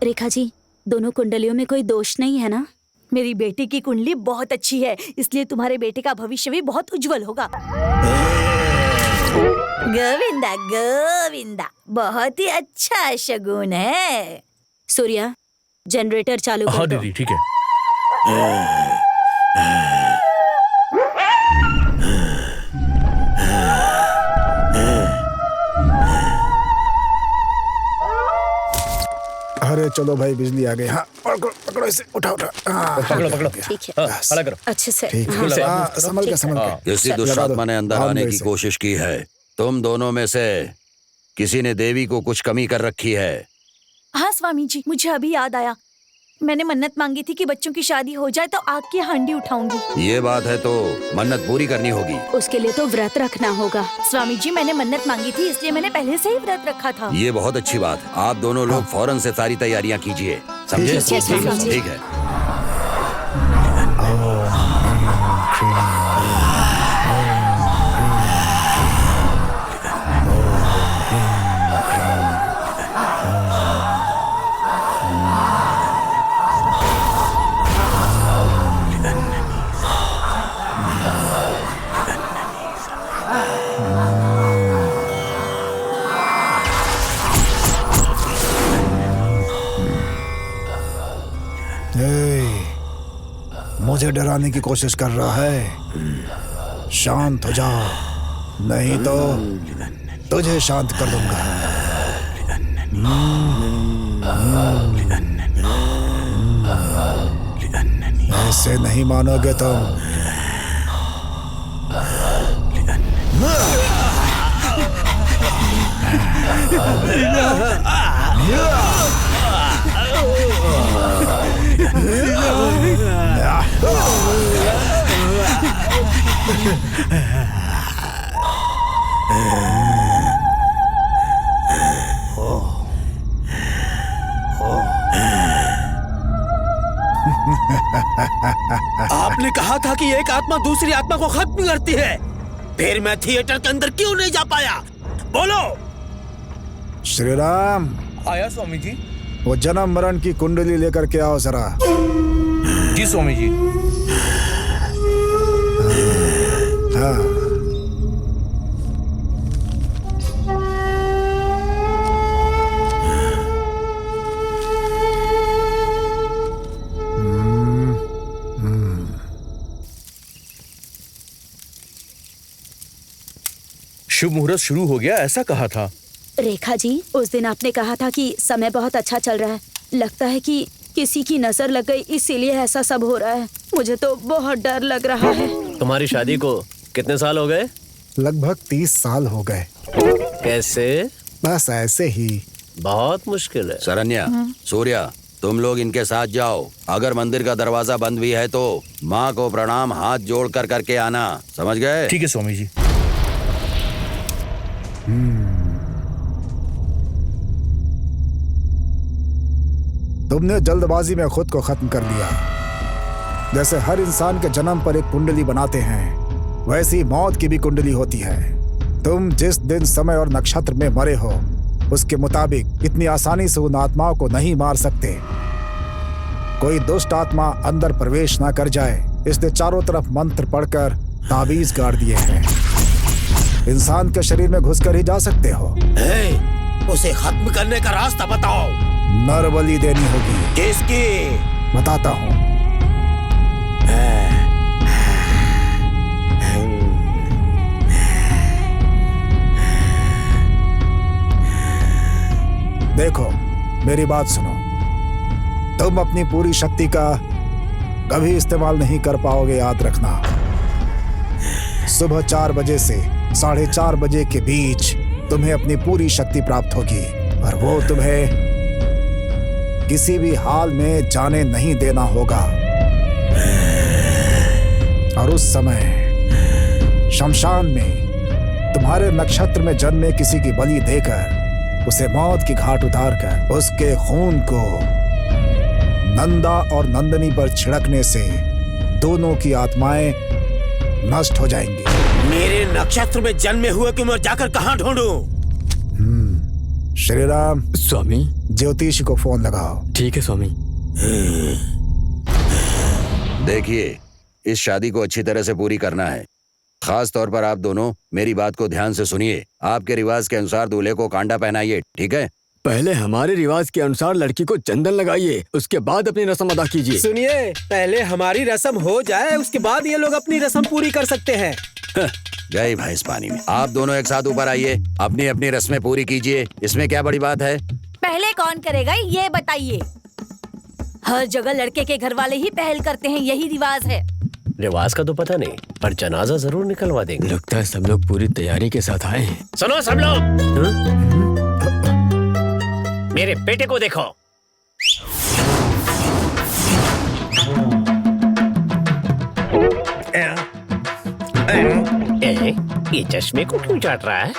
D: रेखा जी, दोनों कुंडलियों में कोई दोष नहीं है ना?
F: मेरी बेटी की कुंडली बहुत अच्छी है, इसलिए तुम्हारे बेटे का भविष्य भी बहुत उज्जवल होगा। गोविंदा गोविंदा, बहुत ही अच्छा शगुन है।
D: सूर्या, जनरेटर चालू कर दो।
I: दीदी ठीक है।
A: अरे चलो भाई, बिजली आ गई। हाँ, पकड़ो पकड़ो इसे, उठाओ उठाओ।
E: पकड़ो पकड़ो।
D: ठीक है,
E: खड़ा करो।
D: अच्छे से।
A: ठीक है, संभल के संभल के।
B: किसी दुष्ट आत्मा ने अंदर
A: हाँ,
B: आने की
A: वैसे।
B: कोशिश की है। तुम दोनों में से किसी ने देवी को कुछ कमी कर रखी है।
F: हाँ स्वामी जी, मुझे अभी याद आया। मैंने मन्नत मांगी थी कि बच्चों की शादी हो जाए तो आग की हांडी उठाऊंगी।
B: ये बात है तो मन्नत पूरी करनी होगी।
D: उसके लिए तो व्रत रखना होगा।
F: स्वामी जी, मैंने मन्नत मांगी थी, इसलिए मैंने पहले से ही व्रत रखा था।
B: ये बहुत अच्छी बात। आप दोनों लोग फौरन से सारी तैयारियां कीजिए, समझे?
D: ठीक है, स्वामी जी।
B: ठीक है।
A: मुझे डराने की कोशिश कर रहा है? शांत हो जा, नहीं तो तुझे शांत कर दूंगा। ऐसे नहीं मानोगे तुम।
H: आपने कहा था कि एक आत्मा दूसरी आत्मा को खत्म करती है, फिर मैं थिएटर के अंदर क्यों नहीं जा पाया? बोलो।
A: श्री राम।
I: आया स्वामी जी।
A: वो जन्म मरण की कुंडली लेकर के आओ जरा।
I: जी स्वामी जी।
A: हाँ।
I: शुभ मुहूर्त शुरू हो गया, ऐसा कहा था।
D: रेखा जी, उस दिन आपने कहा था कि समय बहुत अच्छा चल रहा है। लगता है कि किसी की नजर लग गई, इसीलिए ऐसा सब हो रहा है। मुझे तो बहुत डर लग रहा है।
E: तुम्हारी शादी को कितने साल हो गए?
A: लगभग 30 साल हो गए।
E: कैसे?
A: बस ऐसे ही।
E: बहुत मुश्किल है।
B: शरण्या, सूर्या, तुम लोग इनके साथ जाओ। अगर मंदिर का दरवाजा बंद भी है तो माँ को प्रणाम हाथ जोड़ कर करके आना, समझ गए?
I: ठीक है स्वामी जी।
A: तुमने जल्दबाजी में खुद को खत्म कर दिया। जैसे हर इंसान के जन्म पर एक कुंडली बनाते हैं, वैसी मौत की भी कुंडली होती है। तुम जिस दिन, समय और नक्षत्र में मरे हो, उसके मुताबिक इतनी आसानी से उन आत्माओं को नहीं मार सकते। कोई दुष्ट आत्मा अंदर प्रवेश ना कर जाए, इसलिए चारों तरफ मंत्र पढ़कर ताबीज गाड़ दिए हैं। इंसान के शरीर में घुसकर ही जा सकते हो।
H: उसे खत्म करने का रास्ता बताओ।
A: नर बलि देनी होगी।
H: किसकी?
A: बताता हूँ। देखो, मेरी बात सुनो। तुम अपनी पूरी शक्ति का कभी इस्तेमाल नहीं कर पाओगे, याद रखना। सुबह 4 बजे से 4:30 बजे के बीच तुम्हें अपनी पूरी शक्ति प्राप्त होगी, और वो तुम्हें किसी भी हाल में जाने नहीं देना होगा। और उस समय शमशान में तुम्हारे नक्षत्र में जन्मे किसी की बलि देकर, उसे मौत की घाट उतारकर, उसके खून को नंदा और नंदनी पर छिड़कने से दोनों की आत्माएं नष्ट हो जाएंगी।
H: मेरे नक्षत्र में जन्मे हुए को मैं जाकर कहाँ ढूंढूं?
A: श्री राम।
J: स्वामी।
A: ज्योतिषी को फोन लगाओ।
J: ठीक है स्वामी।
B: देखिए, इस शादी को अच्छी तरह से पूरी करना है। खास तौर पर आप दोनों मेरी बात को ध्यान से सुनिए। आपके रिवाज के अनुसार दूल्हे को कांडा पहनाइए, ठीक है?
J: पहले हमारे रिवाज के अनुसार लड़की को चंदन लगाइए, उसके बाद अपनी रस्म अदा कीजिए।
H: सुनिए, पहले हमारी रस्म हो जाए, उसके बाद ये लोग अपनी रस्म पूरी कर सकते हैं।
B: गई भैंस पानी में। आप दोनों एक साथ ऊपर आइए, अपनी अपनी रस्में पूरी कीजिए। इसमें क्या बड़ी बात है?
F: पहले कौन करेगा ये बताइए। हर जगह लड़के के घर वाले ही पहल करते हैं, यही रिवाज है।
E: रिवाज का तो पता नहीं, पर जनाजा जरूर निकलवा देंगे।
J: लगता है सब लोग पूरी तैयारी के साथ आए हैं।
E: सुनो सब लोग, मेरे बेटे को देखो। ये चश्मे को क्यों चाट रहा है?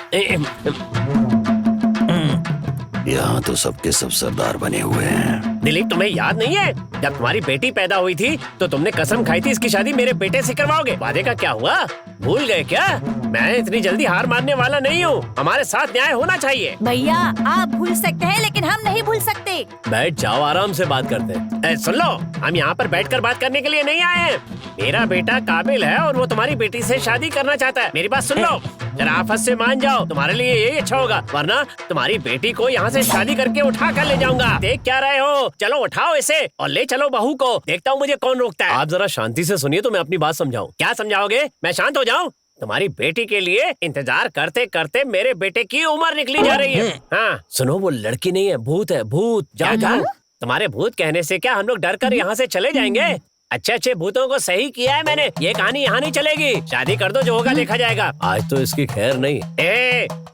B: यहाँ तो सबके सब सरदार बने हुए हैं।
E: दिलीप, तुम्हें याद नहीं है जब तुम्हारी बेटी पैदा हुई थी तो तुमने कसम खाई थी इसकी शादी मेरे बेटे से करवाओगे। वादे का क्या हुआ? भूल गए क्या? मैं इतनी जल्दी हार मानने वाला नहीं हूँ। हमारे साथ न्याय होना चाहिए।
F: भैया आप भूल सकते हैं लेकिन हम नहीं भूल सकते।
E: बैठ जाओ, आराम से बात करते हैं। सुन लो, हम यहाँ पर बैठकर बात करने के लिए नहीं आए हैं। मेरा बेटा काबिल है और वो तुम्हारी बेटी से शादी करना चाहता है। मेरी बात सुन लो, जरा आफत से मान जाओ, तुम्हारे लिए यही अच्छा होगा, वरना तुम्हारी बेटी को यहाँ से शादी करके उठा कर ले जाऊंगा। देख क्या रहे हो? चलो उठाओ इसे और ले चलो बहू को। देखता हूँ मुझे कौन रोकता है। आप जरा शांति से सुनिए तो मैं अपनी बात समझाऊं। क्या समझाओगे? मैं शांत हो जाऊं? तुम्हारी बेटी के लिए इंतजार करते करते मेरे बेटे की उम्र निकली जा रही है। हाँ सुनो, वो लड़की नहीं है, भूत है, भूत। जाओ जाओ। तुम्हारे भूत कहने से क्या हम लोग डर कर यहाँ से चले जाएंगे? अच्छे अच्छे भूतों को सही किया है मैंने। ये कहानी यहाँ नहीं चलेगी। शादी कर दो, जो होगा देखा जाएगा। आज तो इसकी खैर नहीं।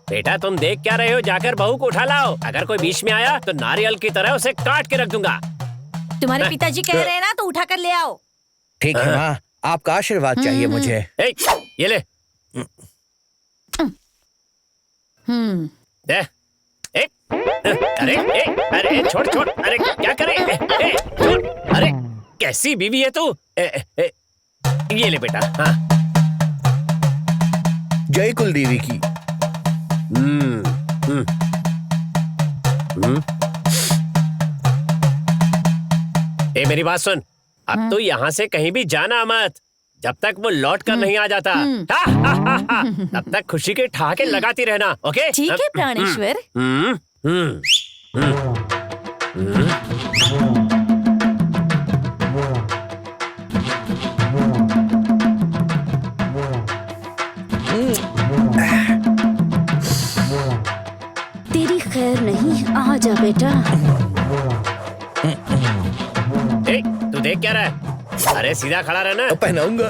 C: बेटा तुम देख क्या रहे हो? जाकर बहू को उठा लाओ। अगर कोई बीच में आया तो नारियल की तरह उसे काट के रख दूंगा।
F: तुम्हारे पिताजी कह रहे हैं ना, तो उठा कर ले आओ।
I: ठीक है माँ, आपका आशीर्वाद चाहिए मुझे।
C: ये ले। दे। अरे अरे छोड़ छोड़। अरे क्या करे? अरे कैसी बीवी है तू? ये ले बेटा। हाँ।
I: जय कुलदेवी की।
C: मेरी बात सुन, अब तो यहाँ से कहीं भी जाना मत जब तक वो लौट कर नहीं आ जाता। तब तक खुशी के ठहाके लगाती रहना। ओके?
F: ठीक है प्राणेश्वर।
D: तेरी खैर नहीं, आ जा बेटा।
C: तू देख क्या रहा है? अरे सीधा खड़ा रहना।
I: पहनाऊंगा।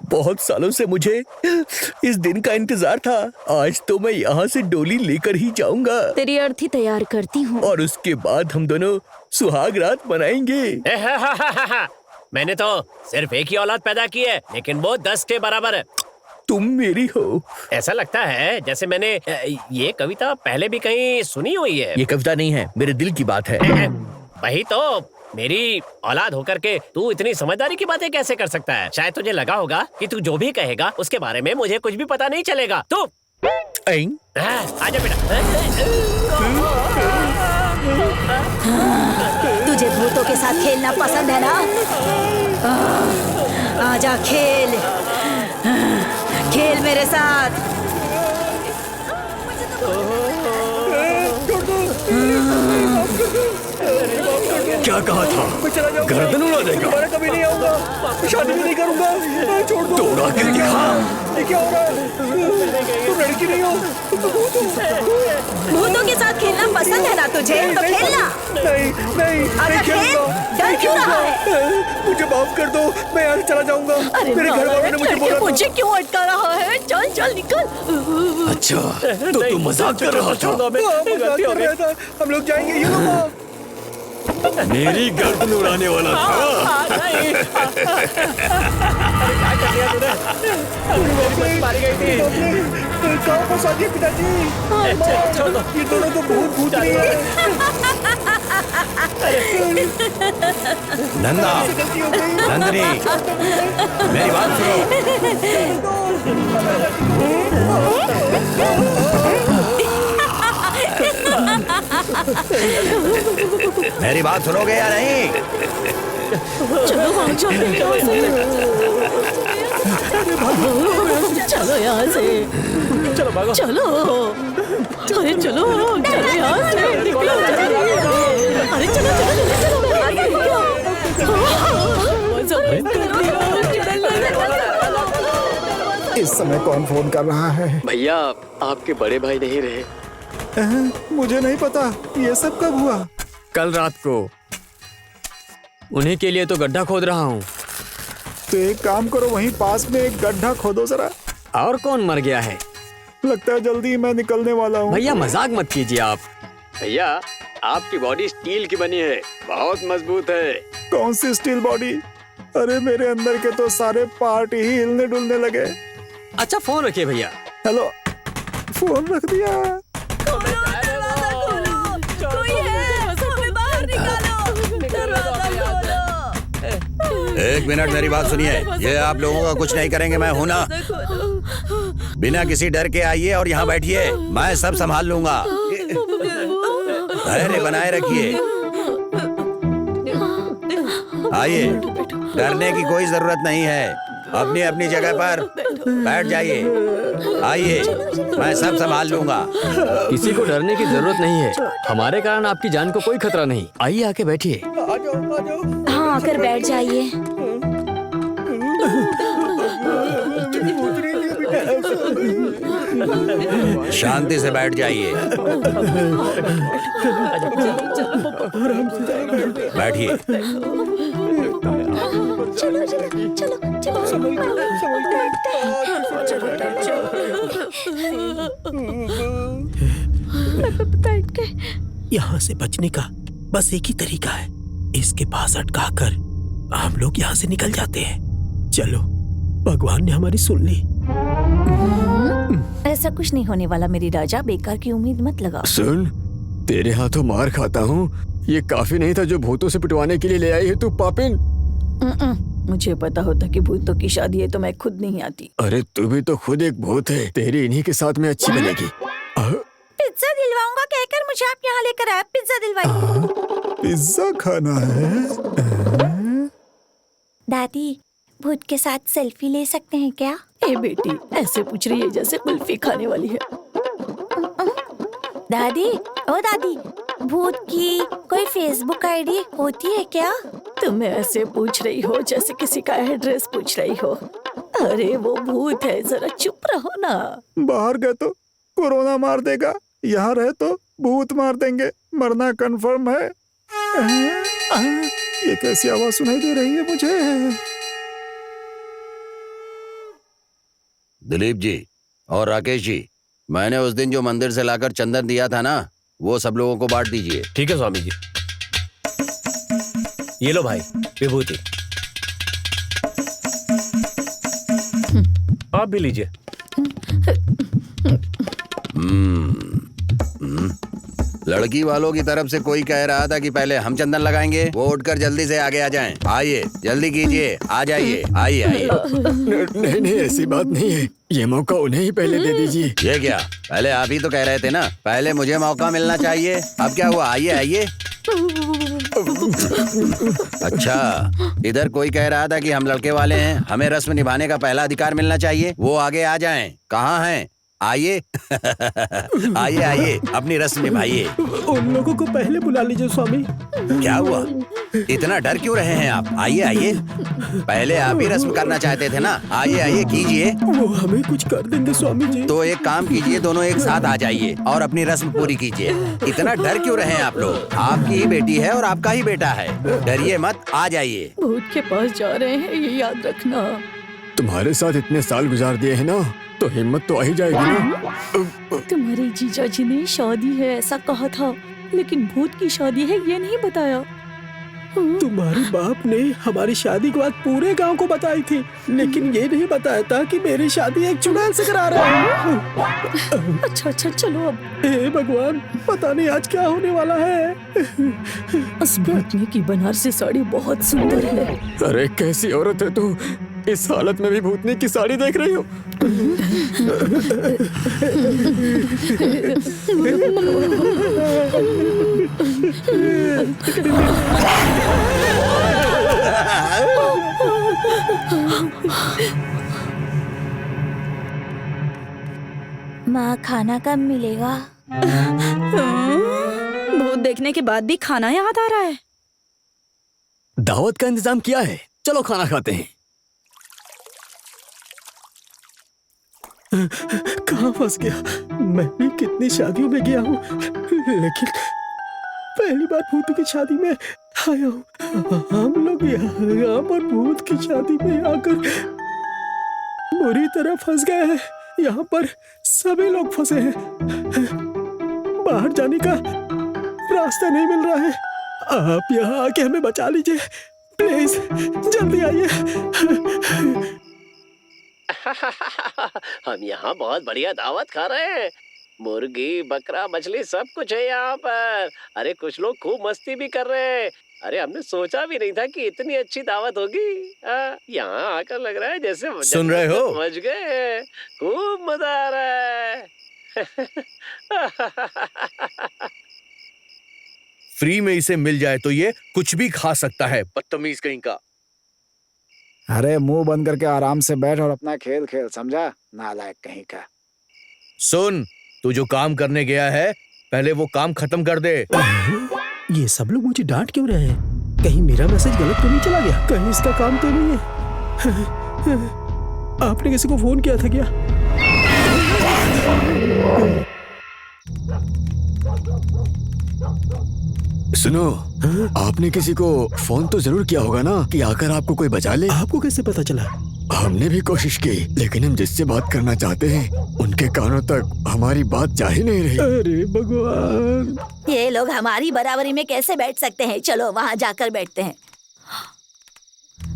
I: बहुत सालों से मुझे इस दिन का इंतजार था। आज तो मैं यहाँ से डोली लेकर ही जाऊंगा।
D: तेरी अर्थी तैयार करती हूँ
I: और उसके बाद हम दोनों सुहाग रात मनाएंगे।
C: मैंने तो सिर्फ एक ही औलाद पैदा की है, लेकिन वो 10 के बराबर है।
I: तुम मेरी हो।
C: ऐसा लगता है जैसे मैंने ये कविता पहले भी कहीं सुनी हुई है।
I: ये कविता नहीं है, मेरे दिल की बात है।
C: वही तो, मेरी औलाद होकर के तू इतनी समझदारी की बातें कैसे कर सकता है? शायद तुझे लगा होगा कि तू जो भी कहेगा उसके बारे में मुझे कुछ भी पता नहीं चलेगा। तू आजा बेटा।
F: तुझे भूतों के साथ खेलना पसंद है ना? आजा खेल, खेल मेरे साथ।
J: क्या कहा था? गर्दन उड़ा देगा।
I: मैं कभी नहीं आऊंगा, शादी भी नहीं करूंगा। छोड़ दो।
J: तोड़ा के दिखा।
I: ये क्या हो रहा है? तुम लड़की नहीं हो, तुम तो भूत हो।
F: भूतों के साथ खेलना पसंद है ना तुझे? तो खेलना।
I: नहीं नहीं,
F: आजा खेल। डर क्यों रहा है?
I: मुझे माफ कर दो, मैं यहाँ चला जाऊंगा। मेरे घर वालों ने मुझे बोला था।
F: मुझे क्यों अटका रहा है? चल चल निकल।
J: अच्छा, तो तू मजाक कर रहा था।
I: हम लोग जाएंगे। ये लो,
J: मेरी गर्दन उड़ाने वाला था।
I: कहाँ फंसा दिए पिताजी? ये दोनों तो बहुत भूत नहीं है।
B: नंदा, नंदनी, मेरी बात सुनो। मेरी बात सुनोगे या नहीं?
F: चलो चलो यहाँ से।
E: चलो भागो।
F: चलो अरे चलो चलो यहाँ से निकलो। अरे चलो
A: इस समय कौन फोन कर रहा है?
C: भैया आपके बड़े भाई नहीं रहे।
A: मुझे नहीं पता, ये सब कब हुआ?
J: कल रात को। उन्हीं के लिए तो गड्ढा खोद रहा हूँ।
A: तो एक काम करो, वहीं पास में एक गड्ढा खोदो जरा।
J: और कौन मर गया है?
A: लगता है जल्दी मैं निकलने वाला हूँ।
J: भैया मजाक मत कीजिए आप।
C: भैया आपकी बॉडी स्टील की बनी है, बहुत मजबूत है।
A: कौन सी स्टील बॉडी? अरे मेरे अंदर के तो सारे पार्ट ही हिलने डुलने लगे।
J: अच्छा फोन रखिए भैया।
A: हेलो, फोन रख दिया।
F: कोई है, हमें बाहर निकालो। दरवाजा खोलो।
B: एक मिनट मेरी बात सुनिए। ये आप लोगों का कुछ नहीं करेंगे, मैं हूं ना। बिना किसी डर के आइए और यहाँ बैठिए, मैं सब संभाल लूंगा। धैर्य बनाए रखिए। आइए, डरने की कोई जरूरत नहीं है। अपनी अपनी जगह पर बैठ जाइए। आइए, मैं सब संभाल लूंगा।
J: किसी को डरने की जरूरत नहीं है। हमारे कारण आपकी जान को कोई खतरा नहीं। आइए, आके बैठिए।
D: हाँ, आकर बैठ जाइए।
B: शांति से बैठ जाइए। बैठिए।
F: चलो चलो चलो
H: यहाँ से बचने का बस एक ही तरीका है, इसके पास अटका कर हम लोग यहाँ से निकल जाते हैं। चलो, भगवान ने हमारी सुन ली।
F: ऐसा कुछ नहीं होने वाला मेरी राजा, बेकार की उम्मीद मत लगाओ।
J: सुन, तेरे हाथों मार खाता हूँ, ये काफी नहीं था जो भूतों से पिटवाने के लिए ले आई है तू पापिन।
F: मुझे पता होता कि भूतों की शादी है तो मैं खुद नहीं आती।
J: अरे तू भी तो खुद एक भूत है, तेरी इन्हीं के साथ में अच्छी बनेगी।
F: पिज्जा दिलवाऊंगा कहकर मुझे आप यहाँ लेकर आए। पिज्जा दिलवाइए।
A: पिज्जा खाना है?
F: दादी, भूत के साथ सेल्फी ले सकते हैं क्या?
G: ए बेटी, ऐसे पूछ रही है जैसे कुल्फी खाने वाली है।
F: दादी, ओ दादी, भूत की कोई फेसबुक आईडी होती है क्या?
G: तुम ऐसे पूछ रही हो जैसे किसी का एड्रेस पूछ रही हो। अरे वो भूत है, जरा चुप रहो ना।
A: बाहर गए तो कोरोना मार देगा, यहाँ रहे तो भूत मार देंगे। मरना कंफर्म है। ये कैसी आवाज सुनाई दे रही है मुझे?
B: दिलीप जी और राकेश जी, मैंने उस दिन जो मंदिर से लाकर चंदन दिया था ना, वो सब लोगों को बांट दीजिए।
E: ठीक है स्वामी जी। ये लो भाई विभूति, आप भी लीजिए।
B: लड़की वालों की तरफ से कोई कह रहा था कि पहले हम चंदन लगाएंगे, वो उठकर जल्दी से आगे आ जाएं। आइए, जल्दी कीजिए, आ जाइए। आइए आइए।
J: नहीं नहीं, ऐसी बात नहीं है, ये मौका उन्हें ही पहले दे दीजिए।
B: ये क्या, पहले आप ही तो कह रहे थे ना पहले मुझे मौका मिलना चाहिए। अब क्या हुआ? आइए आइए। अच्छा, इधर कोई कह रहा था कि हम लड़के वाले हैं, हमें रस्म निभाने का पहला अधिकार मिलना चाहिए। वो आगे आ जाएं। कहाँ हैं? आइए। आइए आइए, अपनी रस्म निभाइए।
H: उन लोगों को पहले बुला लीजिए स्वामी।
B: क्या हुआ? इतना डर क्यों रहे हैं आप? आइए आइए, पहले आप ही रस्म करना चाहते थे ना। आइए आइए, कीजिए।
H: वो हमें कुछ कर देंगे स्वामी जी।
B: तो एक काम कीजिए, दोनों एक साथ आ जाइए और अपनी रस्म पूरी कीजिए। इतना डर क्यों रहे हैं आप लोग? आपकी ही बेटी है और आपका ही बेटा है, डरिए मत, आ जाइए।
G: भूत के पास जा रहे हैं, ये याद रखना।
J: तुम्हारे साथ इतने साल गुजार दिए हैं ना, तो हिम्मत तो आ ही जाएगी ना।
G: तुम्हारे जीजा जी ने शादी है ऐसा कहा था, लेकिन भूत की शादी है ये नहीं बताया।
H: तुम्हारे बाप ने हमारी शादी की बात पूरे गांव को बताई थी, लेकिन ये नहीं बताया था कि मेरी शादी एक चुड़ैल से करा रहा है।
G: अच्छा चलो अब।
H: हे भगवान, पता नहीं आज क्या होने वाला है।
G: उस भूतनी की बनारसी साड़ी बहुत सुंदर है।
J: अरे कैसी औरत है तू, इस हालत में भी भूतनी की साड़ी देख रही हो?
F: माँ, खाना कब मिलेगा?
D: भूत देखने के बाद भी खाना याद आ रहा है।
J: दावत का इंतजाम किया है, चलो खाना खाते हैं।
H: कहाँ फंस गया? मैं भी कितनी शादियों में गया हूँ, लेकिन पहली बार भूत की शादी में आया हूँ। हम लोग यहाँ पर भूत की शादी में आकर बुरी तरह फंस गए हैं। यहाँ पर सभी लोग फंसे हैं, बाहर जाने का रास्ता नहीं मिल रहा है। आप यहाँ आके हमें बचा लीजिए प्लीज, जल्दी आइए।
E: हम यहाँ बहुत बढ़िया दावत खा रहे हैं। मुर्गी, बकरा, मछली सब कुछ है यहाँ पर। अरे कुछ लोग खूब मस्ती भी कर रहे हैं। अरे हमने सोचा भी नहीं था कि इतनी अच्छी दावत होगी। यहाँ आकर लग रहा है जैसे
I: सुन रहे हो?
E: समझ गए, खूब मजा आ रहा है।
I: फ्री में इसे मिल जाए तो ये कुछ भी खा सकता है, बदतमीज कहीं का।
A: अरे मुंह बंद करके आराम से बैठ और अपना खेल खेल, समझा? नालायक कहीं का।
I: सुन, तू जो काम करने गया है पहले वो काम खत्म कर दे।
H: ये सब लोग मुझे डांट क्यों रहे हैं? कहीं मेरा मैसेज गलत तो नहीं चला गया? कहीं इसका काम तो नहीं है? आपने किसी को फोन किया था क्या?
J: सुनो, आपने किसी को फोन तो जरूर किया होगा ना कि आकर आपको कोई बचा ले।
H: आपको कैसे पता चला?
J: हमने भी कोशिश की, लेकिन हम जिससे बात करना चाहते हैं उनके कानों तक हमारी बात जा ही नहीं रही।
H: अरे भगवान,
F: ये लोग हमारी बराबरी में कैसे बैठ सकते हैं? चलो वहाँ जाकर बैठते हैं।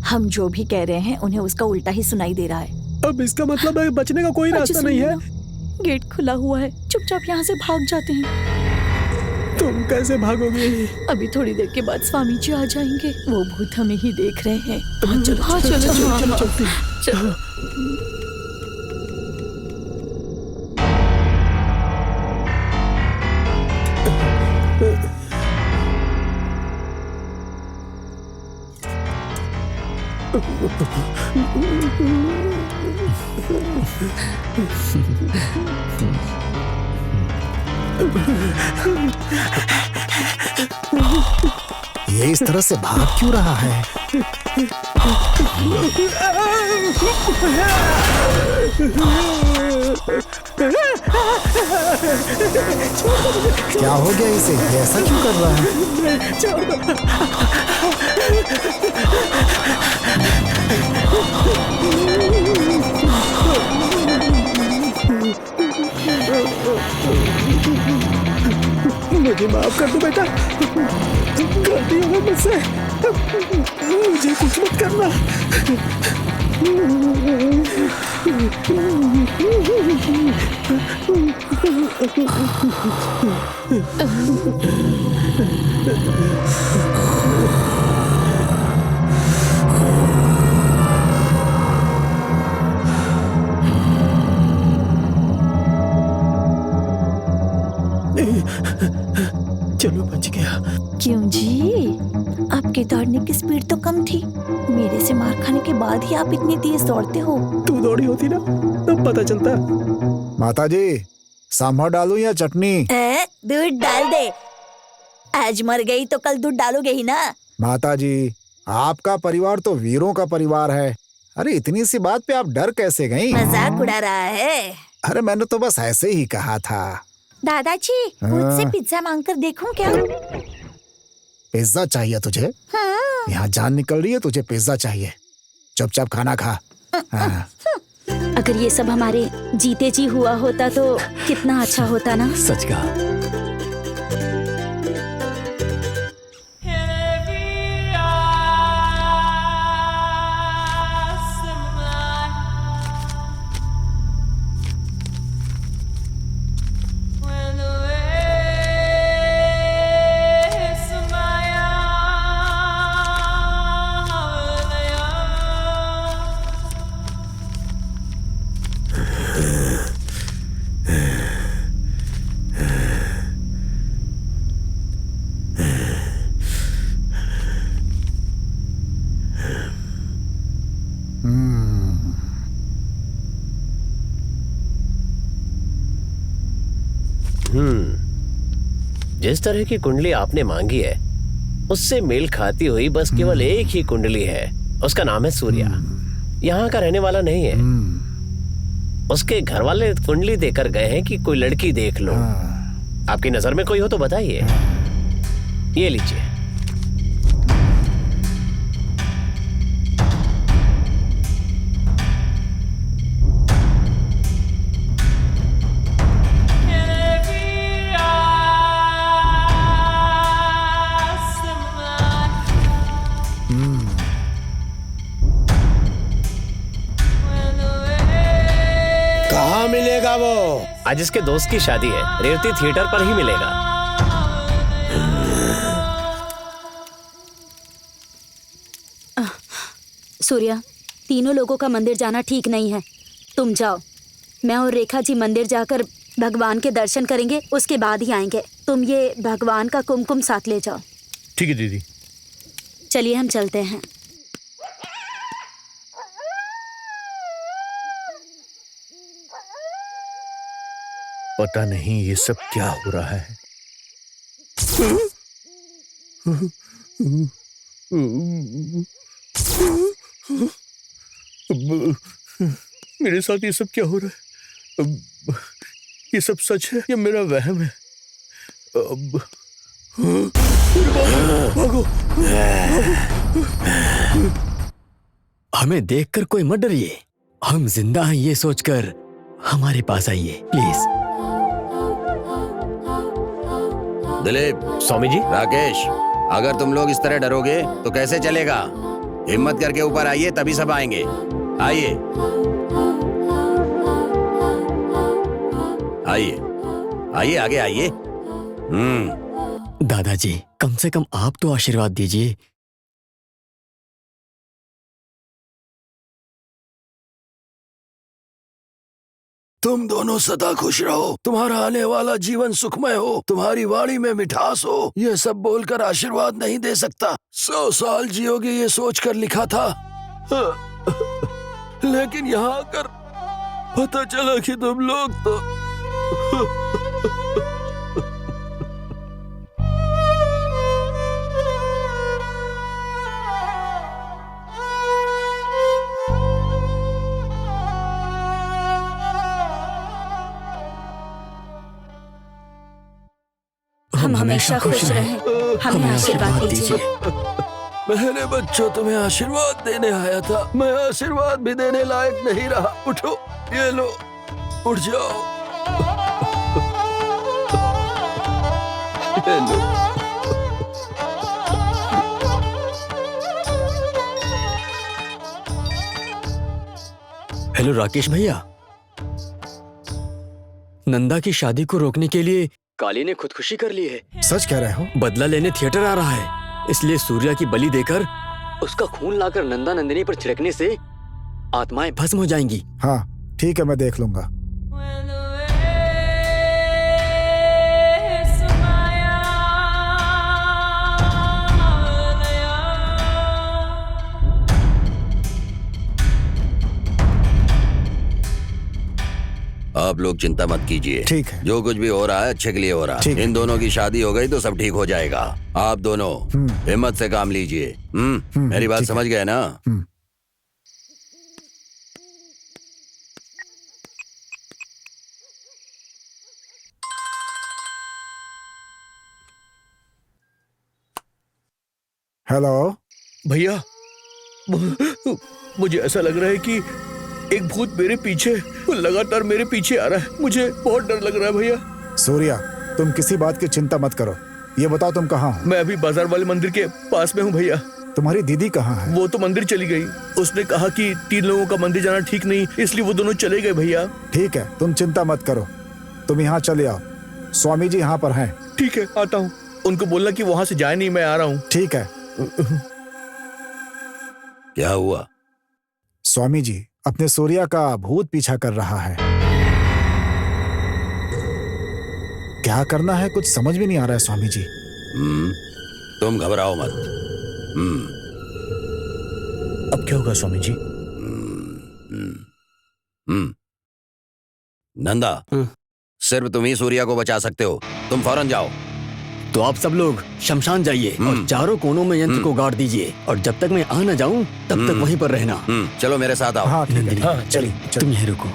F: हम जो भी कह रहे हैं उन्हें उसका उल्टा ही सुनाई दे रहा है।
H: अब इसका मतलब है बचने का कोई रास्ता नहीं है।
G: गेट खुला हुआ है, चुपचाप यहाँ से भाग जाते हैं।
H: तुम कैसे भागोगे?
G: अभी थोड़ी देर के बाद स्वामी जी आ जाएंगे। वो भूत हमें ही देख रहे हैं। चलो
H: हाँ, चलो चलते।
G: चलो।
A: ये इस तरह से भाग क्यों रहा है? क्या हो गया इसे? ऐसा क्यों कर रहा है?
H: मुझे माफ कर दो बेटा, गलती हो गई मुझसे। मुझे कुछ मत करना। चलो बच गया।
F: क्यों जी? आपके दौड़ने की स्पीड तो कम थी। मेरे से मार खाने के बाद ही आप इतनी तेज दौड़ते हो।
H: तू दौड़ी होती ना तब पता चलता।
A: माताजी, सांभर डालूं या चटनी?
F: दूध डाल दे। आज मर गई तो कल दूध डालोगे ही ना।
A: माताजी, आपका परिवार तो वीरों का परिवार है। अरे इतनी सी बात पे आप डर कैसे गईं?
F: मजाक उड़ा रहा है।
A: अरे मैंने तो बस ऐसे ही कहा था।
F: दादाजी, मुझसे पिज्जा मांगकर देखूं क्या?
A: पिज्जा चाहिए तुझे?
F: हाँ।
A: यहाँ जान निकल रही है, तुझे पिज्जा चाहिए। चुपचाप खाना खा। हाँ।
D: अगर ये सब हमारे जीते जी हुआ होता तो कितना अच्छा होता ना।
J: सच कहा।
E: जिस तरह की कुंडली आपने मांगी है उससे मेल खाती हुई बस केवल एक ही कुंडली है। उसका नाम है सूर्या। यहाँ का रहने वाला नहीं है। उसके घर वाले कुंडली देकर गए हैं कि कोई लड़की देख लो। आपकी नजर में कोई हो तो बताइए। ये लीजिए।
H: कहाँ मिलेगा वो?
E: आज इसके दोस्त की शादी है, रेवती थिएटर पर ही मिलेगा।
D: सूर्या, तीनों लोगों का मंदिर जाना ठीक नहीं है। तुम जाओ, मैं और रेखा जी मंदिर जाकर भगवान के दर्शन करेंगे, उसके बाद ही आएंगे। तुम ये भगवान का कुमकुम साथ ले जाओ।
I: ठीक है दीदी।
D: चलिए हम चलते हैं।
I: पता नहीं ये सब क्या हो रहा है। मेरे साथ ये सब क्या हो रहा है? ये सब सच है या मेरा वहम है? भागो।
J: हमें देखकर कोई मत डरिए, हम जिंदा हैं ये सोचकर हमारे पास आइए प्लीज।
B: दिलीप,
E: स्वामी जी।
B: राकेश, अगर तुम लोग इस तरह डरोगे तो कैसे चलेगा? हिम्मत करके ऊपर आइए, तभी सब आएंगे। आइए आइए आइए, आगे आइए।
J: दादाजी, कम से कम आप तो आशीर्वाद दीजिए।
K: तुम दोनों सदा खुश रहो, तुम्हारा आने वाला जीवन सुखमय हो, तुम्हारी वाणी में मिठास हो, ये सब बोलकर आशीर्वाद नहीं दे सकता। 100 साल जियोगे ये सोचकर लिखा था, लेकिन यहाँ आकर पता चला कि तुम लोग तो
D: हम हमेशा खुश रहें। हमें आशीर्वाद दीजिए।
K: मेरे बच्चों, तुम्हें आशीर्वाद देने आया था, मैं आशीर्वाद भी देने लायक नहीं रहा। उठो, ये लो, उठ जाओ। ये लो।
J: हेलो राकेश भैया, नंदा की शादी को रोकने के लिए
C: काली ने खुदकुशी कर ली है।
A: सच कह रहे हो?
J: बदला लेने थिएटर आ रहा है, इसलिए सूर्या की बलि देकर
C: उसका खून लाकर नंदा नंदिनी पर छिड़कने से आत्माएं
J: भस्म हो जाएंगी।
A: हाँ ठीक है, मैं देख लूंगा।
B: आप लोग चिंता मत कीजिए,
A: ठीक है।
B: जो कुछ भी हो रहा है अच्छे के लिए हो रहा है। इन दोनों की शादी हो गई तो सब ठीक हो जाएगा। आप दोनों हिम्मत से काम लीजिए। मेरी बात समझ गए ना?
A: हेलो
I: भैया, मुझे ऐसा लग रहा है कि एक भूत मेरे पीछे, लगातार मेरे पीछे आ रहा है। मुझे बहुत डर लग रहा है भैया।
A: सूर्या, तुम किसी बात की चिंता मत करो। ये बताओ तुम कहाँ हो?
I: मैं अभी बाजार वाले मंदिर के पास में हूँ भैया।
A: तुम्हारी दीदी कहाँ है?
I: वो तो मंदिर चली गई। उसने कहा कि 3 लोगों का मंदिर जाना ठीक नहीं, इसलिए वो दोनों चले गए भैया।
A: ठीक है, तुम चिंता मत करो, तुम यहाँ चले आओ। स्वामी जी यहाँ पर हैं।
I: ठीक है, आता हूँ। उनको बोलना कि वहाँ से जाए नहीं, मैं आ रहा हूँ।
A: ठीक है।
B: क्या हुआ?
A: स्वामी जी, अपने सूर्या का भूत पीछा कर रहा है। क्या करना है कुछ समझ में नहीं आ रहा है स्वामी जी।
B: तुम घबराओ मत।
I: अब क्या होगा स्वामी जी?
B: नंदा, सिर्फ तुम ही सूर्या को बचा सकते हो। तुम फौरन जाओ।
J: तो आप सब लोग शमशान जाइए और चारों कोनों में यंत्र को गाड़ दीजिए, और जब तक मैं आ न जाऊं तब तक वहीं पर रहना।
B: चलो मेरे साथ आओ।
A: हाँ ठीक है।
I: हाँ,
A: चलिए
J: तुम यहीं रुको।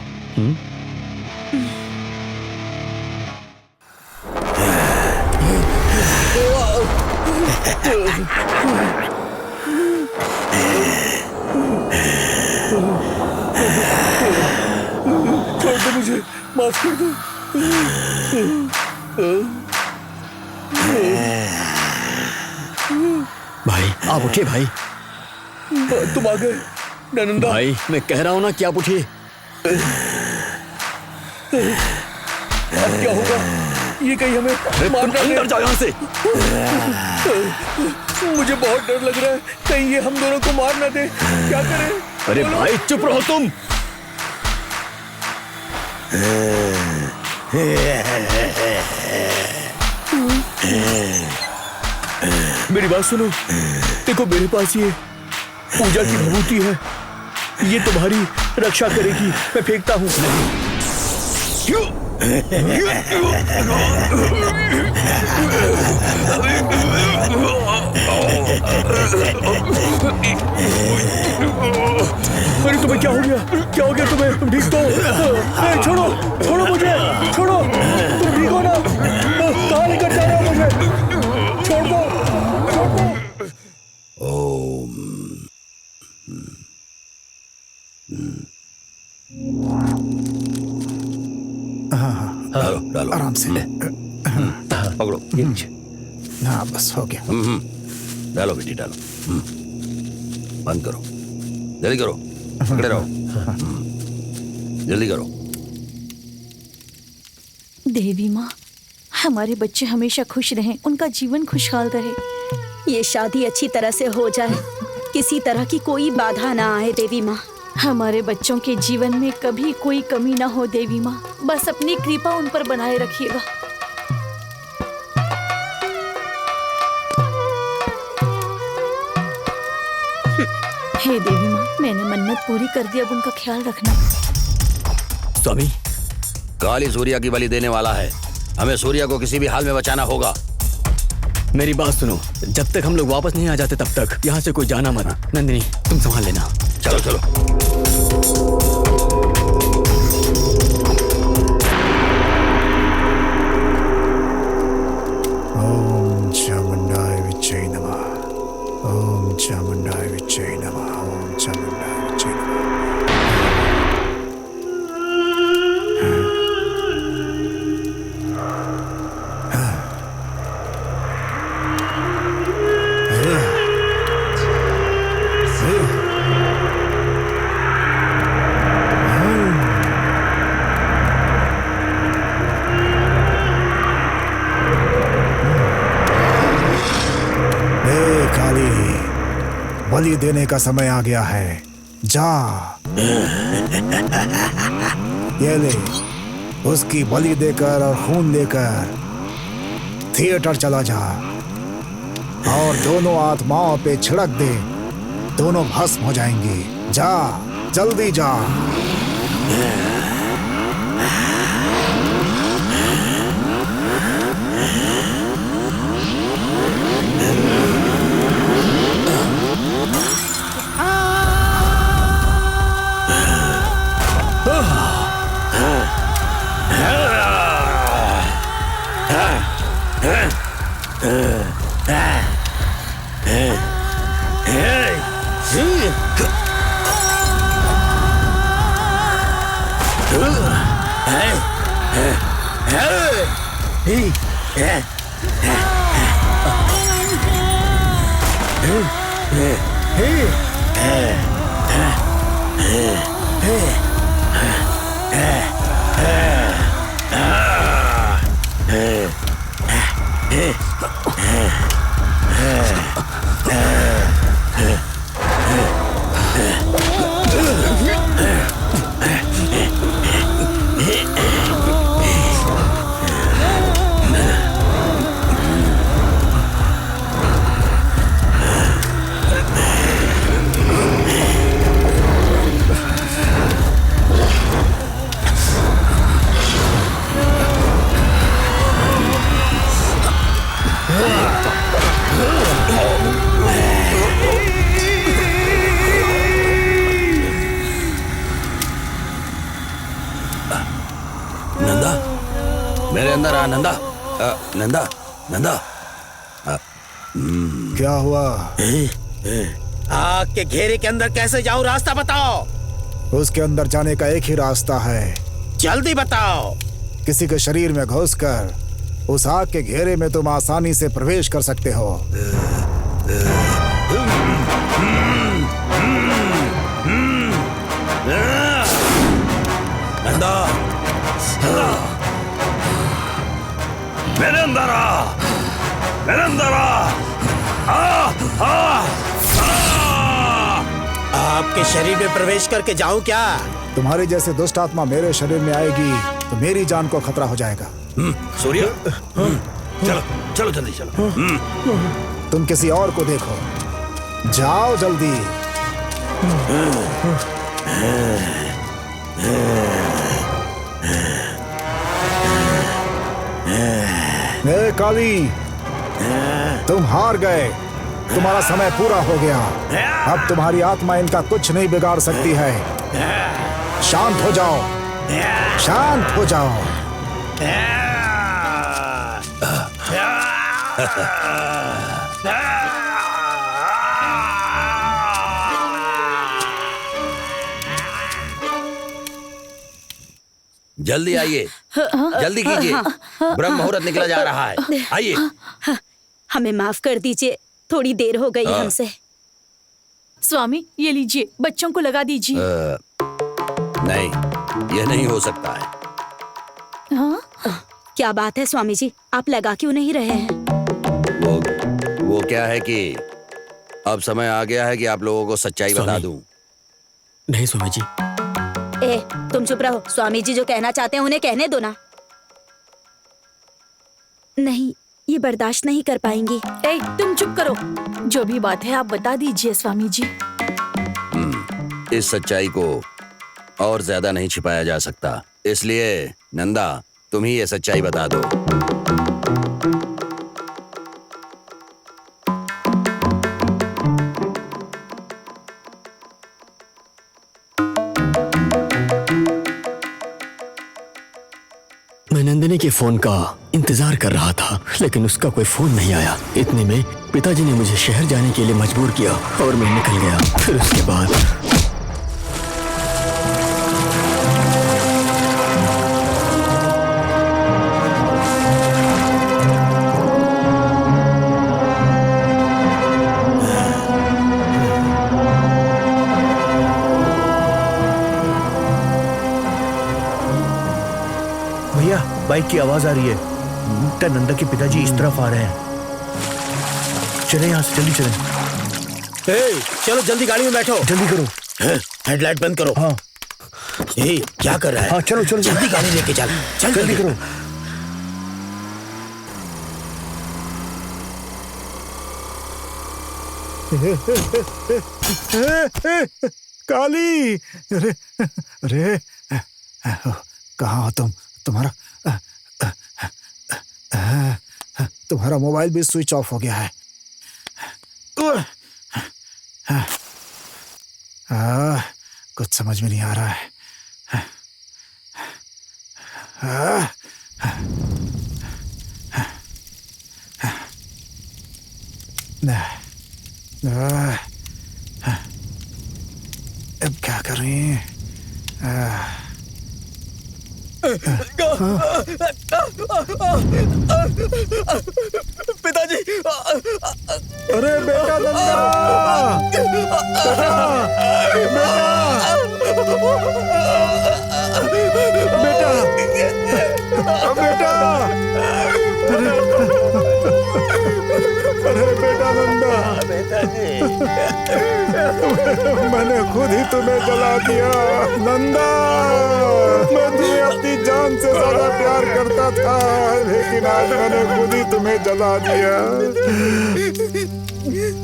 I: छोड़ दो मुझे, माफ कर दो।
J: भाई आप उठिए भाई।
I: तुम आ गए नंदा।
J: भाई मैं कह रहा हूँ ना कि आप उठिए।
I: ये कहीं हमें मार ना दे।
J: अंदर जाओ यहाँ से।
I: मुझे बहुत डर लग रहा है, कहीं ये हम दोनों को मार ना दे। क्या करें?
J: अरे भाई चुप रहो तुम।
I: मेरी बात सुनो, देखो मेरे पास ये पूजा की विभूति है, ये तुम्हारी रक्षा करेगी। मैं फेंकता हूँ। अरे तुम्हें क्या हो गया? क्या हो गया तुम्हें? तुम ठीक तो? छोड़ो, छोड़ो मुझे, छोड़ो। तुम ठीक हो ना? कहाँ लेकर जा रहे हो मुझे? छोड़ दो, छोड़ दो।
B: ओम। डालो डालो
A: आराम से।
B: पकड़ो।
A: हाँ बस हो गया।
B: डालो बेटी डालो। बंद करो, जल्दी करो, पकड़े रहो। जल्दी करो।
F: देवी माँ, हमारे बच्चे हमेशा खुश रहें, उनका जीवन खुशहाल रहे।
D: ये शादी अच्छी तरह से हो जाए, किसी तरह की कोई बाधा ना आए देवी माँ।
F: हमारे बच्चों के जीवन में कभी कोई कमी ना हो देवी माँ, बस अपनी कृपा उन पर बनाए रखिएगा। हे देवी माँ, मैंने मन्नत पूरी कर दी, अब उनका ख्याल रखना।
J: स्वामी,
B: काली सूर्या की बलि देने वाला है, हमें सूर्या को किसी भी हाल में बचाना होगा।
J: मेरी बात सुनो, जब तक हम लोग वापस नहीं आ जाते तब तक यहाँ से कोई जाना मत। नंदिनी तुम संभाल लेना।
B: चलो चलो।
A: ओम चामुंडाय विच्चे नमः। ओम चामुंडाय विच्चे नमः। ओम चामुंडाय विच्चे नमः। बलि देने का समय आ गया है, जा। ये ले, उसकी बलि देकर और खून देकर थिएटर चला जा और दोनों आत्माओं पे छिड़क दे, दोनों भस्म हो जाएंगी। जा, जल्दी जा।
B: नंदा, मेरे अंदर आ नंदा। नंदा, नंदा।
A: क्या हुआ?
H: आग के घेरे के अंदर कैसे जाऊं, रास्ता बताओ।
A: उसके अंदर जाने का एक ही रास्ता है।
H: जल्दी बताओ।
A: किसी के शरीर में घुसकर उस आग के घेरे में तुम आसानी से प्रवेश कर सकते हो।
B: नंदा, मेरे अंदर आ, मेरे अंदर आ।
H: आपके शरीर में प्रवेश करके जाऊं क्या?
A: तुम्हारी जैसे दुष्ट आत्मा मेरे शरीर में आएगी तो मेरी जान को खतरा हो जाएगा।
B: सूर्य, चलो चलो जल्दी चलो।
A: तुम किसी और को देखो, जाओ जल्दी। ए काली, तुम हार गए, तुम्हारा समय पूरा हो गया। अब तुम्हारी आत्मा इनका कुछ नहीं बिगाड़ सकती है। शांत हो जाओ, शांत हो जाओ।
B: जल्दी आइए, जल्दी कीजिए, ब्रह्म मुहूर्त निकला जा रहा है। आइए।
D: हमें माफ कर दीजिए, थोड़ी देर हो गई हमसे।
F: स्वामी ये लीजिए, बच्चों को लगा दीजिए।
B: नहीं, यह नहीं हो सकता है।
F: हाँ?
D: क्या बात है स्वामी जी, आप लगा क्यों नहीं रहे हैं?
B: वो क्या है कि अब समय आ गया है कि आप लोगों को सच्चाई बता दूं।
J: नहीं स्वामी जी।
D: ए, तुम चुप रहो। स्वामी जी जो कहना चाहते हैं उन्हें कहने दो ना। नहीं, ये बर्दाश्त नहीं कर पाएंगी।
F: ए, तुम चुप करो। जो भी बात है आप बता दीजिए स्वामी जी।
B: इस सच्चाई को और ज्यादा नहीं छिपाया जा सकता, इसलिए नंदा तुम ही ये सच्चाई बता दो।
J: मैं नंदिनी के फोन का इंतजार कर रहा था, लेकिन उसका कोई फोन नहीं आया। इतने में पिताजी ने मुझे शहर जाने के लिए मजबूर किया और मैं निकल गया। फिर उसके बाद
I: बाइक की आवाज आ रही है। लगता है नंदा के पिताजी इस तरफ आ रहे हैं। चले यहाँ से, जल्दी चलें।
H: चलो जल्दी गाड़ी में बैठो।
I: जल्दी करो।
H: हेडलाइट बंद करो।
I: हाँ।
H: क्या कर रहा है?
I: हाँ चलो चलो,
H: जल्दी गाड़ी लेके चल।
I: जल्दी करो।
A: काली, अरे अरे, कहाँ हो तुम? तुम्हारा मोबाइल भी स्विच ऑफ हो गया है। कुछ समझ में नहीं आ रहा है। अब क्या करें?
H: पिताजी!
A: अरे बेटा नंदा! बेटा! अरे बेटा नंदा! मैंने खुद ही तुम्हें जला दिया नंदा। मैं तुम्हें अपनी जान से ज्यादा प्यार करता था, लेकिन आज मैंने खुद ही तुम्हें जला दिया।